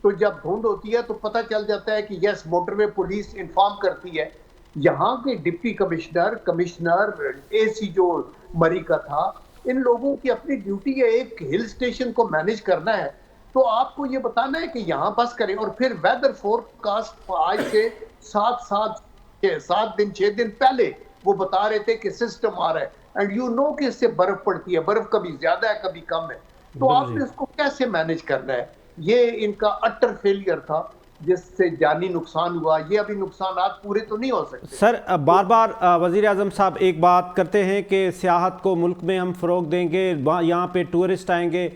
تو جب دھند ہوتی ہے تو پتہ چل جاتا ہے کہ یس موٹر وے پولیس انفارم کرتی ہے. یہاں کے ڈپٹی کمشنر اے سی جو مری کا تھا, ان لوگوں کی اپنی ڈیوٹی ہے ایک ہل اسٹیشن کو مینیج کرنا ہے, تو آپ کو یہ بتانا ہے کہ یہاں بس کریں. اور پھر ویدر فور کاسٹ آج سے 7 دن 6 دن پہلے وہ بتا رہے تھے کہ سسٹم آ رہا ہے, اینڈ یو نو کہ اس سے برف پڑتی ہے, برف کبھی زیادہ ہے کبھی کم ہے, تو آپ نے اس کو کیسے مینیج کرنا ہے. یہ ان کا اٹر فیلئر تھا جس سے جانی نقصان ہوا. یہ ابھی نقصانات پورے تو نہیں ہو سکتے. سر بار بار وزیر اعظم صاحب ایک بات کرتے ہیں کہ سیاحت کو ملک میں ہم فروغ دیں گے, یہاں پہ ٹورسٹ آئیں گے.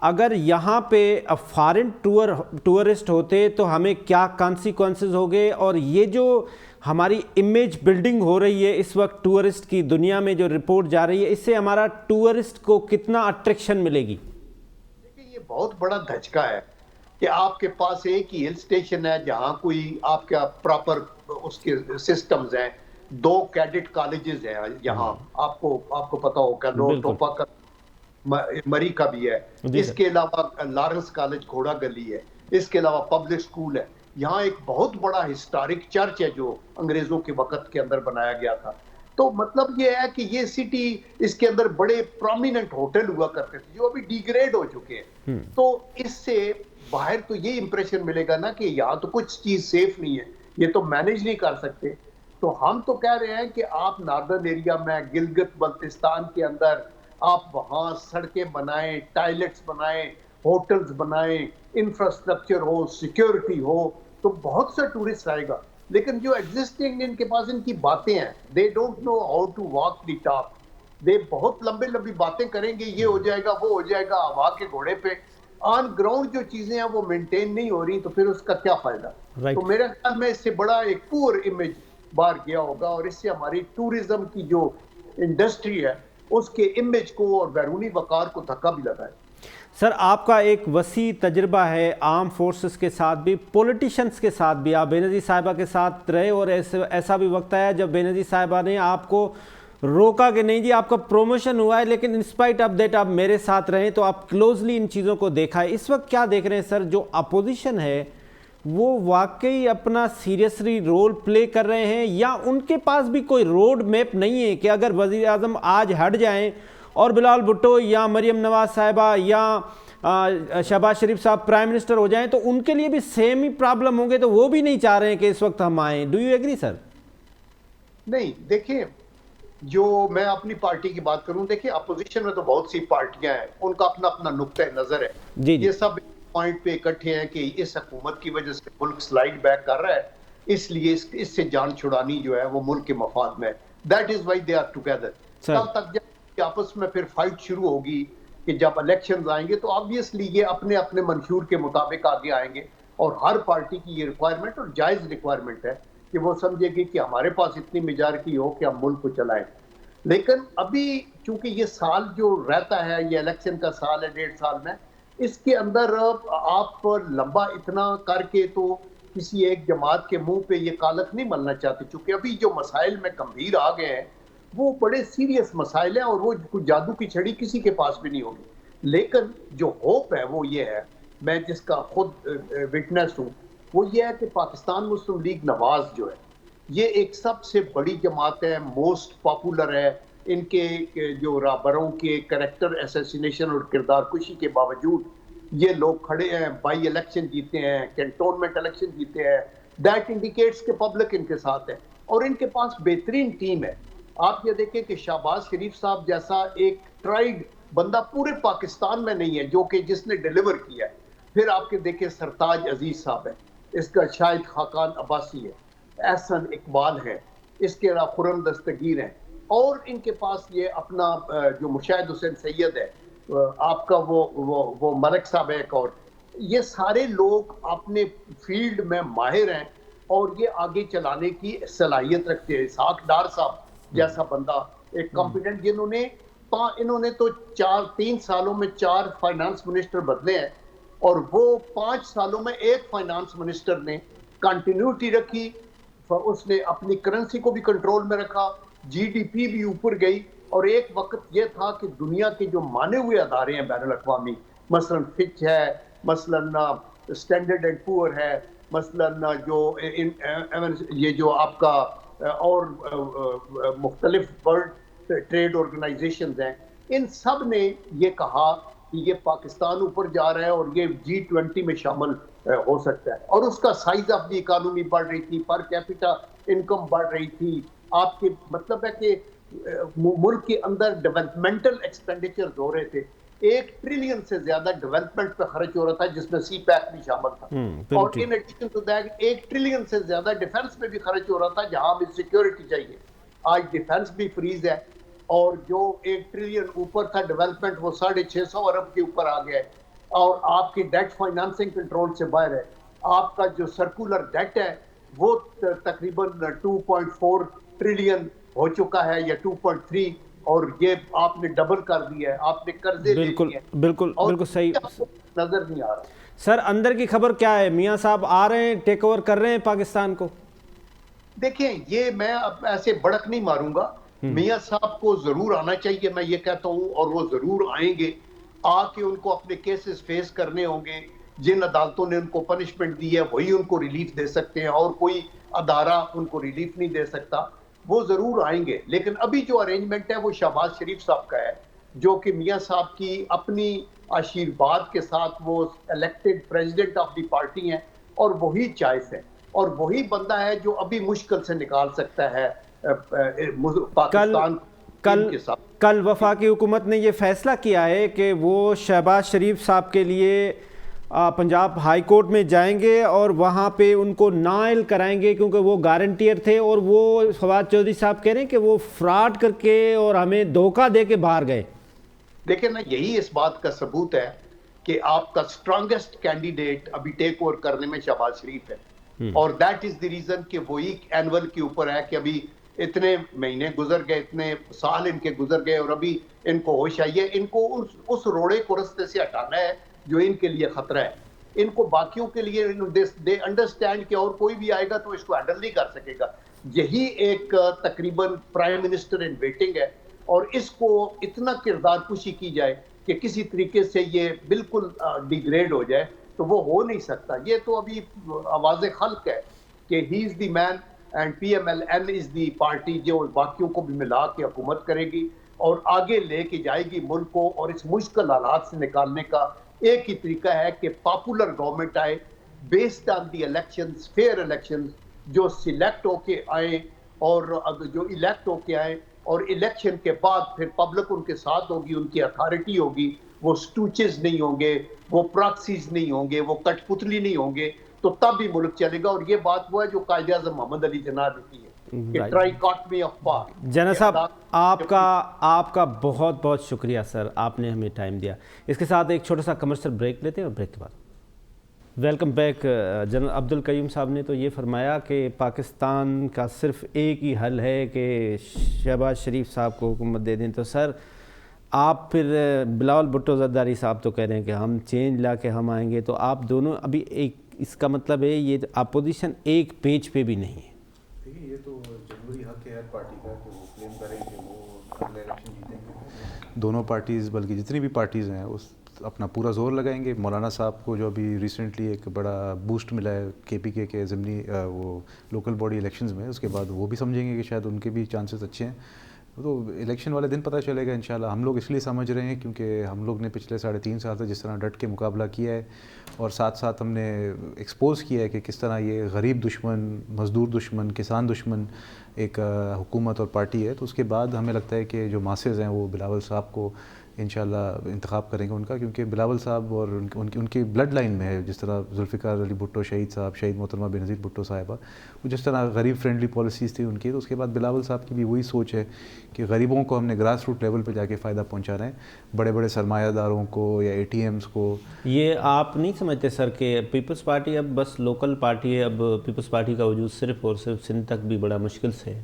اگر یہاں پہ فارن ٹورسٹ ہوتے تو ہمیں کیا کانسیکوینسز ہو گئے, اور یہ جو ہماری امیج بلڈنگ ہو رہی ہے اس وقت ٹورسٹ کی دنیا میں جو رپورٹ جا رہی ہے, اس سے ہمارا ٹورسٹ کو کتنا اٹریکشن ملے گی؟ دیکھیں یہ بہت بڑا دھچکا ہے کہ آپ کے پاس ایک ہی ہل اسٹیشن ہے جہاں کوئی آپ کا پراپر اس کے سسٹمز ہیں. 2 کیڈٹ کالجز ہیں یہاں, آپ کو پتا ہوگا, ٹوپا کا مری کا بھی ہے, اس کے علاوہ لارنس کالج گھوڑا گلی ہے, اس کے علاوہ پبلک سکول ہے. یہاں ایک بہت بڑا ہسٹورک چرچ ہے جو انگریزوں کے وقت کے اندر بنایا گیا تھا. تو مطلب یہ ہے کہ یہ سٹی, اس کے اندر بڑے پرومیننٹ ہوٹل ہوا کرتے تھے جو ابھی ڈیگریڈ ہو چکے ہیں. تو اس سے باہر تو یہ امپریشن ملے گا نا کہ یہاں تو کچھ چیز سیف نہیں ہے, یہ تو مینیج نہیں کر سکتے. تو ہم تو کہہ رہے ہیں کہ آپ ناردرن ایریا میں گلگت بلتستان کے اندر آپ وہاں سڑکیں بنائیں, ٹائلٹس بنائیں, ہوٹلز بنائیں, انفراسٹرکچر ہو, سیکیورٹی ہو, تو بہت سے ٹورسٹ آئے گا. لیکن جو ایگزسٹنگ ان کے پاس ان کی باتیں ہیں, they don't know how to walk the talk. They بہت لمبی باتیں کریں گے, یہ ہو جائے گا وہ ہو جائے گا, ہوا کے گھوڑے پہ. آن گراؤنڈ جو چیزیں ہیں وہ مینٹین نہیں ہو رہی تو پھر اس کا کیا فائدہ. Right. تو میرے خیال میں اس سے بڑا ایک پور امیج باہر گیا ہوگا اور اس سے ہماری ٹورزم کی جو انڈسٹری ہے اس کے امیج کو اور بیرونی وقار کو دھکا بھی لگا ہے. سر آپ کا ایک وسیع تجربہ ہے آرم فورسز کے ساتھ بھی، پولیٹیشنز کے ساتھ بھی. آپ بے نظیر صاحبہ کے ساتھ رہے اور ایسا بھی وقت آیا جب بے نظیر صاحبہ نے آپ کو روکا کہ نہیں جی آپ کا پروموشن ہوا ہے لیکن انسپائٹ آف دیٹ آپ میرے ساتھ رہیں، تو آپ کلوزلی ان چیزوں کو دیکھا ہے. اس وقت کیا دیکھ رہے ہیں سر، جو اپوزیشن ہے وہ واقعی اپنا سیریسلی رول پلے کر رہے ہیں یا ان کے پاس بھی کوئی روڈ میپ نہیں ہے کہ اگر وزیر اعظم آج ہٹ جائیں اور بلال بھٹو یا مریم نواز صاحبہ یا شہباز شریف صاحب پرائم منسٹر ہو جائیں تو ان کے لیے بھی سیم ہی پرابلم ہوں گے، تو وہ بھی نہیں چاہ رہے ہیں کہ اس وقت ہم آئیں. ڈو یو ایگری سر؟ نہیں دیکھیں، جو میں اپنی پارٹی کی بات کروں، دیکھیں اپوزیشن میں تو بہت سی پارٹیاں ہیں، ان کا اپنا اپنا نقطہ نظر ہے. جی یہ سب پوائنٹ پہ اکٹھے ہیں کہ اس حکومت کی وجہ سے ملک سلائیڈ بیک کر رہا ہے، اس لیے اس سے جان چھڑانی جو ہے وہ ملک کے مفاد میں. That is why they are together. تب تک جب آپس میں پھر فائٹ شروع ہوگی کہ جب الیکشنز آئیں گے تو آبویسلی یہ اپنے اپنے منشور کے مطابق آگے آئیں گے. اور ہر پارٹی کی یہ ریکوائرمنٹ اور جائز ریکوائرمنٹ ہے کہ وہ سمجھے گی کہ ہمارے پاس اتنی میجارٹی ہو کہ ہم ملک کو چلائیں. لیکن ابھی چونکہ یہ سال جو رہتا ہے یہ الیکشن کا سال ہے 1.5 سال میں، اس کے اندر آپ لمبا اتنا کر کے تو کسی ایک جماعت کے منہ پہ یہ کالک نہیں ملنا چاہتے، چونکہ ابھی جو مسائل میں گمبھیر آ گئے ہیں وہ بڑے سیریس مسائل ہیں اور وہ کوئی جادو کی چھڑی کسی کے پاس بھی نہیں ہوگی. لیکن جو ہوپ ہے وہ یہ ہے، میں جس کا خود وٹنس ہوں، وہ یہ ہے کہ پاکستان مسلم لیگ نواز جو ہے یہ ایک سب سے بڑی جماعت ہے، موسٹ پاپولر ہے. ان کے جو رہبروں کے کریکٹر اسیسینیشن اور کردار کشی کے باوجود یہ لوگ کھڑے ہیں، بائی الیکشن جیتے ہیں، کینٹونمنٹ الیکشن جیتے ہیں. دیٹ انڈیکیٹس کہ پبلک ان کے ساتھ ہے اور ان کے پاس بہترین ٹیم ہے. آپ یہ دیکھیں کہ شہباز شریف صاحب جیسا ایک ٹرائیڈ بندہ پورے پاکستان میں نہیں ہے جو کہ جس نے ڈیلیور کیا ہے. پھر آپ کے دیکھیں سرتاج عزیز صاحب ہے، اس کا شاہد خاقان عباسی ہے، احسن اقبال ہے، اس کے علاوہ خرم دستگیر ہیں، اور ان کے پاس یہ اپنا جو مشاہد حسین سید ہے، آپ کا وہ ملک صاحب ہے ایک، اور یہ سارے لوگ اپنے فیلڈ میں ماہر ہیں اور یہ آگے چلانے کی صلاحیت رکھتے ہیں. اسحاق ڈار صاحب جیسا بندہ ایک کمپیٹنٹ، انہوں نے تو 3 سالوں میں 4 فائنانس منسٹر بدلے ہیں اور وہ 5 سالوں میں ایک فائنانس منسٹر نے کنٹینیوٹی رکھی، اس نے اپنی کرنسی کو بھی کنٹرول میں رکھا، جی ڈی پی بھی اوپر گئی. اور ایک وقت یہ تھا کہ دنیا کے جو مانے ہوئے ادارے ہیں بین الاقوامی، مثلا فچ ہے، مثلا اسٹینڈرڈ اینڈ پور ہے، مثلا یہ جو آپ کا اور مختلف ورلڈ ٹریڈ آرگنائزیشنز ہیں، ان سب نے یہ کہا کہ یہ پاکستان اوپر جا رہا ہے اور یہ G20 میں شامل ہو سکتا ہے. اور اس کا سائز آف دی اکانومی بڑھ رہی تھی، پر کیپٹا انکم بڑھ رہی تھی. آپ کے مطلب ہے کہ ملک کے اندر ڈیولپمنٹل ایکسپینڈیچرز ہو رہے تھے. 1 ٹریلین سے زیادہ ڈیولپمنٹ پہ خرچ ہو رہا تھا جس میں سی پیک بھی شامل تھا، اور in addition to that 1 trillion سے زیادہ ڈیفنس پہ بھی خرچ ہو رہا تھا جہاں بھی سیکیورٹی چاہیے. آج ڈیفنس بھی فریز ہے اور جو 1 ٹریلین اوپر تھا ڈیولپمنٹ وہ 650 ارب کے اوپر آ گیا ہے. اور آپ کی ڈیٹ فائنانسنگ کنٹرول سے باہر ہے. آپ کا جو سرکولر ڈیٹ ہے وہ تقریباً 2.4 ٹریلین ہو چکا ہے یا 2.3، اور یہ آپ نے ڈبل کر دیا ہے. آپ نے قرضے لے لیے ہیں. بالکل صحیح نظر نہیں آ رہا. سر اندر کی خبر کیا ہے؟ میاں صاحب آ رہے ہیں، ٹیک اوور کر رہے ہیں پاکستان کو؟ دیکھیں یہ میں اب ایسے بڑک نہیں ماروں گا. میاں صاحب کو ضرور آنا چاہیے، میں یہ کہتا ہوں، اور وہ ضرور آئیں گے. آ کے ان کو اپنے کیسز فیس کرنے ہوں گے. جن عدالتوں نے ان کو پنشمنٹ دی ہے وہی ان کو ریلیف دے سکتے ہیں، اور کوئی ادارہ ان کو ریلیف نہیں دے سکتا. وہ ضرور آئیں گے. لیکن ابھی جو ارینجمنٹ ہے وہ شہباز شریف صاحب کا ہے، جو کہ میاں صاحب کی اپنی آشیرواد کے ساتھ وہ elected president of the party ہیں، اور وہی چائس ہے اور وہی بندہ ہے جو ابھی مشکل سے نکال سکتا ہے پاکستان کے ساتھ. کل وفاقی حکومت نے یہ فیصلہ کیا ہے کہ وہ شہباز شریف صاحب کے لیے پنجاب ہائی کورٹ میں جائیں گے اور وہاں پہ ان کو نائل کرائیں گے، کیونکہ وہ گارنٹیئر تھے اور وہ فواد چودھری صاحب کہہ رہے ہیں کہ وہ فراڈ کر کے اور ہمیں دھوکہ دے کے باہر گئے. دیکھیں نا، یہی اس بات کا ثبوت ہے کہ آپ کا سٹرانگسٹ کینڈیڈیٹ ابھی ٹیک اوور کرنے میں شہباز شریف ہے، اور دیٹ از دی ریزن کہ وہی اینول کے اوپر ہے کہ ابھی اتنے مہینے گزر گئے، اتنے سال ان کے گزر گئے، اور ابھی ان کو ہوش آئی ہے، ان کو اس روڑے کو رستے سے ہٹانا ہے جو ان کے لیے خطرہ ہے۔ ان کو باقیوں کے لیے دے انڈرسٹینڈ کہ اور کوئی بھی آئے گا تو اس کو ہینڈل نہیں کر سکے گا۔ یہی ایک تقریباً پرائم منسٹر ان ویٹنگ ہے، اور اس کو اتنا کردار کشی کی جائے کہ کسی طریقے سے یہ بالکل ڈیگریڈ ہو جائے تو وہ ہو نہیں سکتا۔ یہ تو ابھی آواز خلق ہے کہ he is the man and P M L N is the party جو باقیوں کو بھی ملا کے حکومت کرے گی اور آگے لے کے جائے گی ملک کو، اور اس مشکل حالات سے نکالنے کا ایک ہی طریقہ ہے کہ پاپولر گورنمنٹ آئے based on the elections, fair elections, جو سلیکٹ ہو کے آئیں اور جو الیکٹ ہو کے آئیں، اور الیکشن کے بعد پھر پبلک ان کے ساتھ ہوگی، ان کی اتھارٹی ہوگی، وہ سٹوچز نہیں ہوں گے، وہ پراکسیز نہیں ہوں گے، وہ کٹ پتلی نہیں ہوں گے، تو تب بھی ملک چلے گا۔ اور یہ بات وہ ہے جو قائد اعظم محمد علی جناح نے کی ہے کہ try caught me of power. جناح صاحب آپ کا بہت بہت شکریہ سر، آپ نے ہمیں ٹائم دیا۔ اس کے ساتھ ایک چھوٹا سا کمرشل بریک لیتے ہیں اور بریک کے بعد ویلکم بیک۔ جنرل عبد القیوم صاحب نے تو یہ فرمایا کہ پاکستان کا صرف ایک ہی حل ہے کہ شہباز شریف صاحب کو حکومت دے دیں، تو سر آپ پھر بلاول بھٹو زرداری صاحب تو کہہ رہے ہیں کہ ہم چینج لا کے ہم آئیں گے، تو آپ دونوں ابھی ایک، اس کا مطلب ہے یہ اپوزیشن ایک پیج پہ بھی نہیں ہے۔ دیکھیے یہ تو جمہوری حق ہے ہر پارٹی کا کہ وہ کلیم کریں کہ وہ اگلا الیکشن جیتیں گے۔ دونوں پارٹیز بلکہ جتنی بھی پارٹیز ہیں اس اپنا پورا زور لگائیں گے۔ مولانا صاحب کو جو ابھی ریسنٹلی ایک بڑا بوسٹ ملا ہے کے پی کے ضمنی وہ لوکل باڈی الیکشنز میں، اس کے بعد وہ بھی سمجھیں گے کہ شاید ان کے بھی چانسز اچھے ہیں۔ تو الیکشن والے دن پتہ چلے گا انشاءاللہ۔ ہم لوگ اس لیے سمجھ رہے ہیں کیونکہ ہم لوگ نے پچھلے 3.5 سال سے جس طرح ڈٹ کے مقابلہ کیا ہے، اور ساتھ ساتھ ہم نے ایکسپوز کیا ہے کہ کس طرح یہ غریب دشمن، مزدور دشمن، کسان دشمن ایک حکومت اور پارٹی ہے، تو اس کے بعد ہمیں لگتا ہے کہ جو ماسز ہیں وہ بلاول صاحب کو انشاءاللہ انتخاب کریں گے ان کا، کیونکہ بلاول صاحب اور ان کی بلڈ لائن میں ہے، جس طرح ذوالفقار علی بھٹو شہید صاحب، شہید محترمہ بینظیر بھٹو صاحبہ، وہ جس طرح غریب فرینڈلی پالیسیز تھی ان کی، تو اس کے بعد بلاول صاحب کی بھی وہی سوچ ہے کہ غریبوں کو ہم نے گراس روٹ لیول پہ جا کے فائدہ پہنچا رہے ہیں، بڑے بڑے سرمایہ داروں کو یا اے ٹی ایمز کو۔ یہ آپ نہیں سمجھتے سر کہ پیپلز پارٹی اب بس لوکل پارٹی ہے، اب پیپلز پارٹی کا وجود صرف اور صرف سندھ تک بھی بڑا مشکل سے ہے؟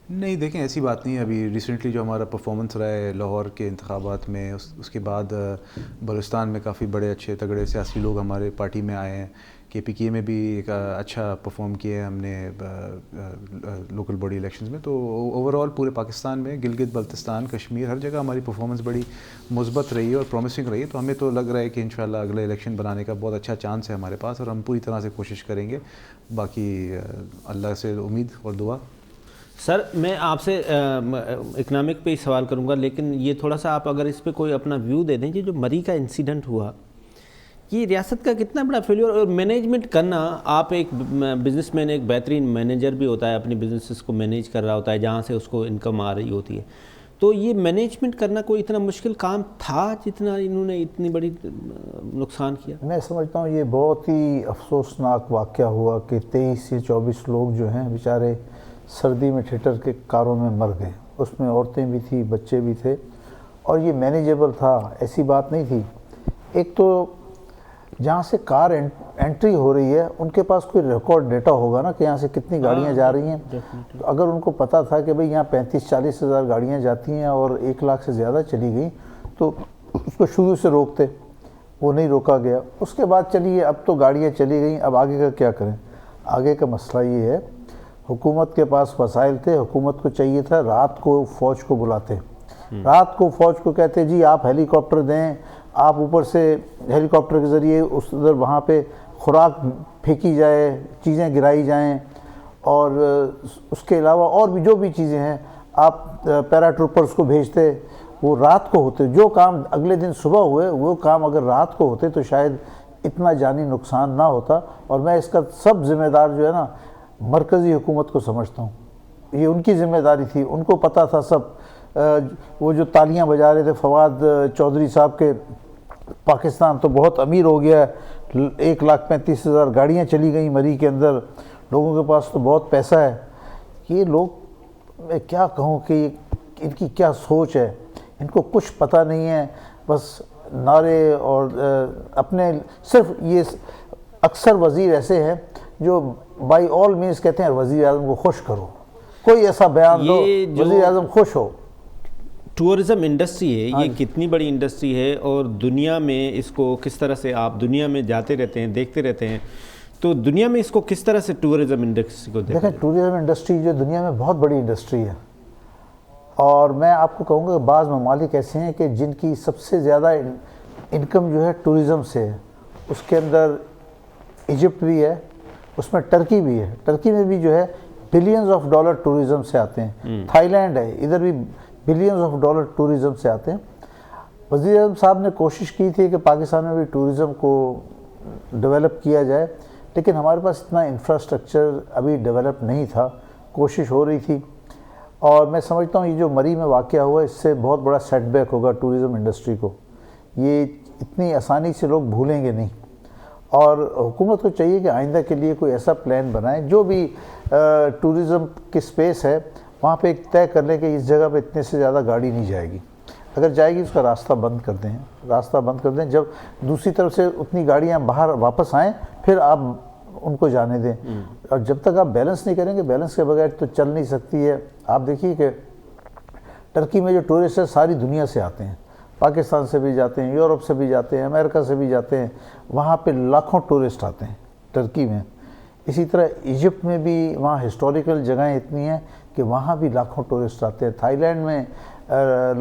نہیں دیکھیں ایسی بات نہیں ہے۔ ابھی ریسنٹلی جو ہمارا پرفارمنس رہا ہے لاہور کے انتخابات میں، اس کے بعد بلوچستان میں کافی بڑے اچھے تگڑے سیاسی لوگ ہمارے پارٹی میں آئے ہیں، کے پی کے میں بھی ایک اچھا پرفارم کیا ہے ہم نے لوکل باڈی الیکشنز میں۔ تو اوور آل پورے پاکستان میں گلگت بلتستان، کشمیر، ہر جگہ ہماری پرفارمنس بڑی مثبت رہی ہے اور پرومسنگ رہی ہے، تو ہمیں تو لگ رہا ہے کہ انشاءاللہ اگلے الیکشن بنانے کا بہت اچھا چانس ہے ہمارے پاس، اور ہم پوری طرح سے کوشش کریں گے۔ باقی اللہ سے امید اور دعا۔ سر میں آپ سے اکنامک پہ ہی سوال کروں گا، لیکن یہ تھوڑا سا آپ اگر اس پہ کوئی اپنا ویو دے دیں کہ جو مری کا انسیڈنٹ ہوا، یہ ریاست کا کتنا بڑا فیلیور، اور مینجمنٹ کرنا، آپ ایک بزنس مین ایک بہترین مینیجر بھی ہوتا ہے، اپنی بزنسز کو مینیج کر رہا ہوتا ہے جہاں سے اس کو انکم آ رہی ہوتی ہے، تو یہ مینجمنٹ کرنا کوئی اتنا مشکل کام تھا جتنا انہوں نے اتنی بڑی نقصان کیا؟ میں سمجھتا ہوں یہ بہت ہی افسوسناک واقعہ ہوا کہ 23 سے 24 لوگ جو ہیں بیچارے سردی میں ٹھٹر کے کاروں میں مر گئے، اس میں عورتیں بھی تھیں، بچے بھی تھے، اور یہ مینیجیبل تھا، ایسی بات نہیں تھی۔ ایک تو جہاں سے کار انٹری ہو رہی ہے ان کے پاس کوئی ریکارڈ ڈیٹا ہوگا نا کہ یہاں سے کتنی گاڑیاں جا رہی ہیں، تو اگر ان کو پتہ تھا کہ بھئی یہاں 35-40 ہزار گاڑیاں جاتی ہیں اور 1 لاکھ سے زیادہ چلی گئیں تو اس کو شروع سے روکتے، وہ نہیں روکا گیا۔ اس کے بعد چلیے اب تو گاڑیاں چلی گئیں، اب آگے کا کیا کریں؟ آگے کا مسئلہ یہ ہے، حکومت کے پاس وسائل تھے، حکومت کو چاہیے تھا رات کو فوج کو بلاتے، رات کو فوج کو کہتے جی آپ ہیلی کاپٹر دیں، آپ اوپر سے ہیلی کاپٹر کے ذریعے اس ادھر وہاں پہ خوراک پھینکی جائے، چیزیں گرائی جائیں، اور اس کے علاوہ اور بھی جو بھی چیزیں ہیں آپ پیرا ٹروپرز کو بھیجتے، وہ رات کو ہوتے۔ جو کام اگلے دن صبح ہوئے وہ کام اگر رات کو ہوتے تو شاید اتنا جانی نقصان نہ ہوتا، اور میں اس کا سب ذمہ دار جو ہے نا مرکزی حکومت کو سمجھتا ہوں۔ یہ ان کی ذمہ داری تھی، ان کو پتہ تھا سب۔ وہ جو تالیاں بجا رہے تھے فواد چودھری صاحب کے، پاکستان تو بہت امیر ہو گیا ہے، 1,35,000 گاڑیاں چلی گئیں مری کے اندر، لوگوں کے پاس تو بہت پیسہ ہے۔ یہ لوگ، میں کیا کہوں کہ ان کی کیا سوچ ہے، ان کو کچھ پتہ نہیں ہے، بس نعرے اور اپنے صرف یہ اکثر وزیر ایسے ہیں جو بائی آل مینس کہتے ہیں وزیر اعظم کو خوش کرو، کوئی ایسا بیان دو وزیر اعظم خوش ہو۔ ٹورزم انڈسٹری ہے، یہ کتنی بڑی انڈسٹری ہے، اور دنیا میں اس کو کس طرح سے، آپ دنیا میں جاتے رہتے ہیں، دیکھتے رہتے ہیں، تو دنیا میں اس کو کس طرح سے ٹورزم انڈسٹری کو دیکھیں ٹورزم انڈسٹری جو دنیا میں بہت بڑی انڈسٹری ہے، اور میں آپ کو کہوں گا کہ بعض ممالک ایسے ہیں کہ جن کی سب سے زیادہ انکم جو ہے ٹورزم سے ہے، اس کے اندر ایجپٹ بھی ہے، اس میں ٹرکی بھی ہے، ٹرکی میں بھی جو ہے بلینز آف ڈالر ٹورزم سے آتے ہیں، تھائی لینڈ ہے، ادھر بھی بلینز آف ڈالر ٹورزم سے آتے ہیں۔ وزیر اعظم صاحب نے کوشش کی تھی کہ پاکستان میں بھی ٹورزم کو ڈیولپ کیا جائے، لیکن ہمارے پاس اتنا انفراسٹرکچر ابھی ڈیولپ نہیں تھا، کوشش ہو رہی تھی، اور میں سمجھتا ہوں یہ جو مری میں واقعہ ہوا اس سے بہت بڑا سیٹ بیک ہوگا ٹورزم انڈسٹری کو، یہ اتنی آسانی سے لوگ بھولیں گے نہیں، اور حکومت کو چاہیے کہ آئندہ کے لیے کوئی ایسا پلان بنائیں جو بھی ٹورزم کی سپیس ہے وہاں پہ ایک طے کر لیں کہ اس جگہ پہ اتنے سے زیادہ گاڑی نہیں جائے گی، اگر جائے گی اس کا راستہ بند کر دیں، جب دوسری طرف سے اتنی گاڑیاں باہر واپس آئیں پھر آپ ان کو جانے دیں، اور جب تک آپ بیلنس نہیں کریں گے، بیلنس کے بغیر تو چل نہیں سکتی ہے۔ آپ دیکھیے کہ ٹرکی میں جو ٹورسٹ ہیں ساری دنیا سے آتے ہیں، پاکستان سے بھی جاتے ہیں، یورپ سے بھی جاتے ہیں، امریکہ سے بھی جاتے ہیں، وہاں پہ لاکھوں ٹورسٹ آتے ہیں ٹرکی میں۔ اسی طرح ایجپٹ میں بھی وہاں ہسٹوریکل جگہیں اتنی ہیں کہ وہاں بھی لاکھوں ٹورسٹ آتے ہیں، تھائی لینڈ میں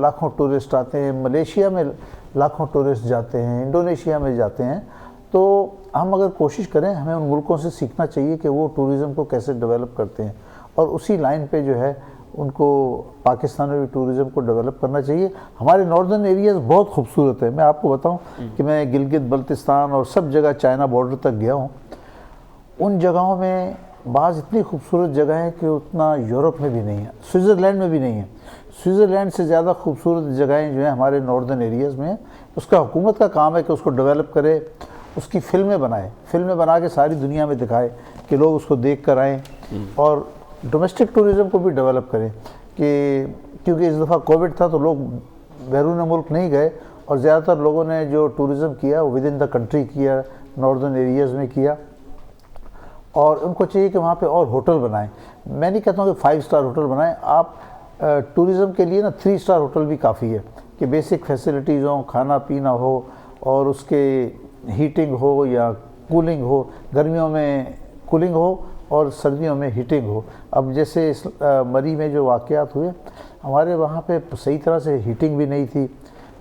لاکھوں ٹورسٹ آتے ہیں، ملیشیا میں لاکھوں ٹورسٹ جاتے ہیں، انڈونیشیا میں جاتے ہیں۔ تو ہم اگر کوشش کریں، ہمیں ان ملکوں سے سیکھنا چاہیے کہ وہ ٹورزم کو کیسے ڈیولپ کرتے ہیں، اور اسی لائن پہ جو ہے ان کو پاکستان میں بھی ٹورزم کو ڈیولپ کرنا چاہیے۔ ہمارے ناردرن ایریاز بہت خوبصورت ہے، میں آپ کو بتاؤں کہ میں گلگت بلتستان اور سب جگہ چائنا بارڈر تک گیا ہوں، ان جگہوں میں بعض اتنی خوبصورت جگہ ہیں کہ اتنا یورپ میں بھی نہیں ہے، سوئٹزرلینڈ میں بھی نہیں ہے۔ سوئٹزرلینڈ سے زیادہ خوبصورت جگہیں جو ہیں ہمارے ناردرن ایریاز میں ہیں۔ اس کا حکومت کا کام ہے کہ اس کو ڈیولپ کرے، اس کی فلمیں بنا کے ساری دنیا میں دکھائے کہ لوگ اس کو دیکھ کر آئیں، اور ڈومیسٹک ٹورزم کو بھی ڈیولپ کریں، کہ کیونکہ اس دفعہ کووڈ تھا تو لوگ بیرون ملک نہیں گئے، اور زیادہ تر لوگوں نے جو ٹورزم کیا وہ ود ان دا کنٹری کیا، ناردرن ایریاز میں کیا، اور ان کو چاہیے کہ وہاں پہ اور ہوٹل بنائیں۔ میں نہیں کہتا ہوں کہ 5 اسٹار ہوٹل بنائیں، آپ ٹورزم کے لیے 3 اسٹار ہوٹل بھی کافی ہے، کہ بیسک فیسلٹیز ہوں، کھانا پینا ہو، اور اس کے ہیٹنگ ہو یا کولنگ ہو، گرمیوں میں کولنگ ہو اور سردیوں میں ہیٹنگ ہو۔ اب جیسے اس مری میں جو واقعات ہوئے، ہمارے وہاں پہ صحیح طرح سے ہیٹنگ بھی نہیں تھی،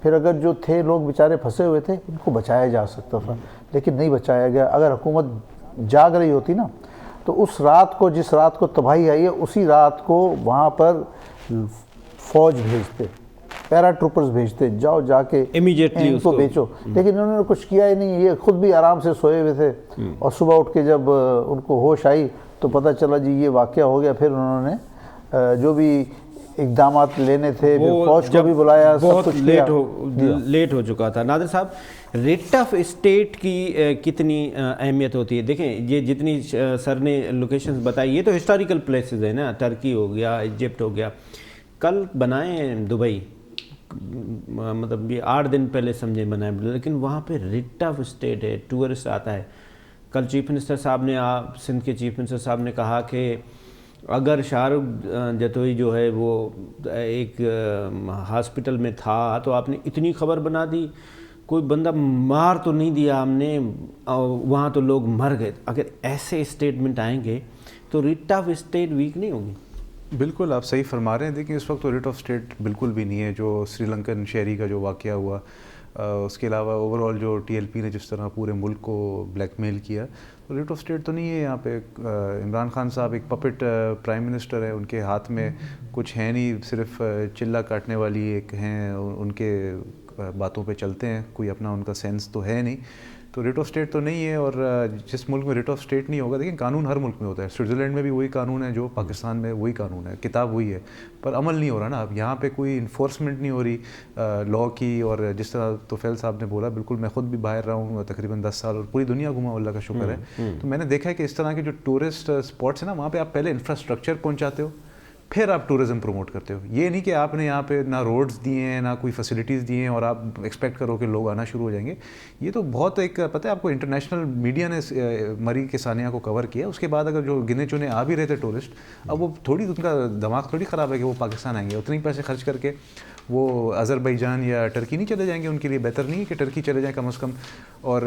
پھر اگر جو تھے لوگ بیچارے پھنسے ہوئے تھے ان کو بچایا جا سکتا تھا، لیکن نہیں بچایا گیا۔ اگر حکومت جاگ رہی ہوتی نا تو اس رات کو، جس رات کو تباہی آئی ہے، اسی رات کو وہاں پر فوج بھیجتے، پیرا ٹروپرز بھیجتے، جاؤ جا کے ان کو بیچو، لیکن انہوں نے کچھ کیا ہی نہیں، یہ خود بھی آرام سے سوئے ہوئے تھے، اور صبح اٹھ کے جب ان کو ہوش آئی تو پتہ چلا جی یہ واقعہ ہو گیا۔ پھر انہوں نے جو بھی اقدامات لینے تھے، فوج کو بھی بلایا، سب کچھ لیٹ ہو چکا تھا۔ نادر صاحب، ریٹ آف اسٹیٹ کی کتنی اہمیت ہوتی ہے؟ دیکھیں یہ جتنی سر نے لوکیشنز بتائی، یہ تو ہسٹوریکل پلیسز ہیں نا، ٹرکی ہو گیا، ایجپٹ ہو گیا، کل بنائیں دبئی، مطلب یہ 8 دن پہلے سمجھیں بنائیں، لیکن وہاں پہ ریٹ آف اسٹیٹ ہے، ٹورسٹ آتا ہے۔ کل چیف منسٹر صاحب نے، سندھ کے چیف منسٹر صاحب نے کہا کہ اگر شاہ رخ جتوئی جو ہے وہ ایک ہاسپٹل میں تھا تو آپ نے اتنی خبر بنا دی، کوئی بندہ مار تو نہیں دیا ہم نے، وہاں تو لوگ مر گئے۔ اگر ایسے اسٹیٹمنٹ آئیں گے تو ریٹ آف اسٹیٹ ویک نہیں ہوگی؟ بالکل آپ صحیح فرما رہے ہیں۔ دیکھیں اس وقت تو ریٹ آف اسٹیٹ بالکل بھی نہیں ہے، جو سری لنکن شہری کا جو واقعہ ہوا، اس کے علاوہ اوور آل جو ٹی ایل پی نے جس طرح پورے ملک کو بلیک میل کیا، تو ریٹ آف اسٹیٹ تو نہیں ہے یہاں پہ۔ عمران خان صاحب ایک پپٹ پرائم منسٹر ہے، ان کے ہاتھ میں کچھ ہے نہیں، صرف چلہ کاٹنے والی ایک ہیں، ان کے باتوں پہ چلتے ہیں، کوئی اپنا ان کا سینس تو ہے نہیں، تو ریٹ آف اسٹیٹ تو نہیں ہے۔ اور جس ملک میں ریٹ آف اسٹیٹ نہیں ہوگا، دیکھیں قانون ہر ملک میں ہوتا ہے، سوئٹزرلینڈ میں بھی وہی قانون ہے جو پاکستان میں، وہی قانون ہے، کتاب وہی ہے، پر عمل نہیں ہو رہا نا۔ اب یہاں پہ کوئی انفورسمنٹ نہیں ہو رہی لاء کی، اور جس طرح توفیل صاحب نے بولا، بالکل میں خود بھی باہر رہا ہوں تقریباً 10 سال، اور پوری دنیا گھوما، اللہ کا شکر ہے، تو میں نے دیکھا ہے کہ اس طرح کے جو ٹورسٹ اسپاٹس ہیں نا، وہاں پہ آپ پہلے انفراسٹرکچر پہنچاتے ہو، پھر آپ ٹورزم پروموٹ کرتے ہو. یہ نہیں کہ آپ نے یہاں پہ نہ روڈز دیے ہیں نہ کوئی فیسلٹیز دیے ہیں اور آپ ایکسپیکٹ کرو کہ لوگ آنا شروع ہو جائیں گے. یہ تو بہت ایک پتہ ہے آپ کو, انٹرنیشنل میڈیا نے مری کے ثانیہ کو کور کیا. اس کے بعد اگر جو گنے چنے آ بھی رہے تھے ٹورسٹ, اب وہ تھوڑی ان کا دماغ تھوڑی خراب ہے کہ وہ پاکستان آئیں گے. اتنے پیسے خرچ کر کے وہ آذربائیجان یا ٹرکی نہیں چلے جائیں گے. ان کے لیے بہتر نہیں ہے کہ ٹرکی چلے جائیں کم از کم. اور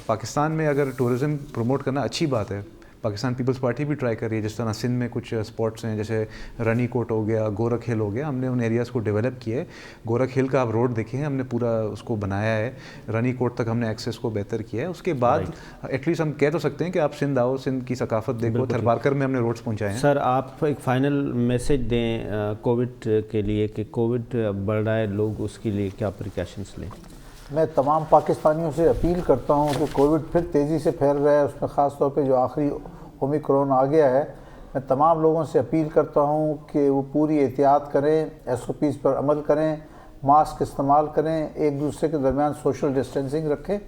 پاکستان میں اگر ٹورزم پروموٹ کرنا اچھی بات ہے. پاکستان پیپلز پارٹی بھی ٹرائی کر رہی ہے, جس طرح سندھ میں کچھ اسپاٹس ہیں جیسے رانی کوٹ ہو گیا, گورکھ ہل ہو گیا, ہم نے ان ایریاز کو ڈیولپ کیا ہے. گورکھ ہل کا آپ روڈ دیکھیں, ہم نے پورا اس کو بنایا ہے. رانی کوٹ تک ہم نے ایکسیس کو بہتر کیا ہے. اس کے بعد ایٹ لیسٹ ہم کہہ تو سکتے ہیں کہ آپ سندھ آؤ, سندھ کی ثقافت دیکھو. تھر پارکر میں ہم نے روڈس پہنچائے ہیں. سر آپ ایک فائنل میسج دیں کووڈ کے لیے کہ کووڈ بڑھ رہا ہے, لوگ اس کے لیے کیا پریکاشنس لیں؟ میں تمام پاکستانیوں سے اپیل کرتا ہوں کہ کووڈ پھر تیزی سے پھیل رہا ہے, اس میں خاص طور پہ جو آخری اومیکرون آ گیا ہے. میں تمام لوگوں سے اپیل کرتا ہوں کہ وہ پوری احتیاط کریں, ایس او پیز پر عمل کریں, ماسک استعمال کریں, ایک دوسرے کے درمیان سوشل ڈسٹینسنگ رکھیں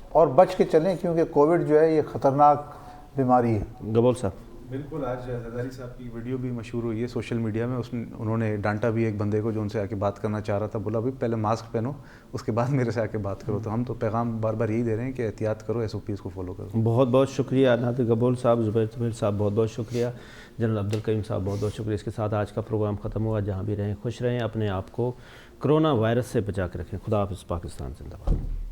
اور بچ کے چلیں, کیونکہ کووڈ جو ہے یہ خطرناک بیماری ہے. گبول صاحب. بالکل, آج زرداری صاحب کی ویڈیو بھی مشہور ہوئی ہے سوشل میڈیا میں. اس میں انہوں نے ڈانٹا بھی ایک بندے کو جو ان سے آ کے بات کرنا چاہ رہا تھا. بولا بھائی پہلے ماسک پہنو, اس کے بعد میرے سے آ کے بات کرو. تو ہم تو پیغام بار بار یہی دے رہے ہیں کہ احتیاط کرو, ایس او پیز کو فالو کرو. بہت بہت شکریہ ناطق گبول صاحب, زبیر صاحب بہت بہت شکریہ, جنرل عبدالکریم صاحب بہت بہت شکریہ. اس کے ساتھ آج کا پروگرام ختم ہوا. جہاں بھی رہیں خوش رہیں, اپنے آپ کو کرونا وائرس سے بچا کے رکھیں. خدا حافظ. پاکستان زندہ باد.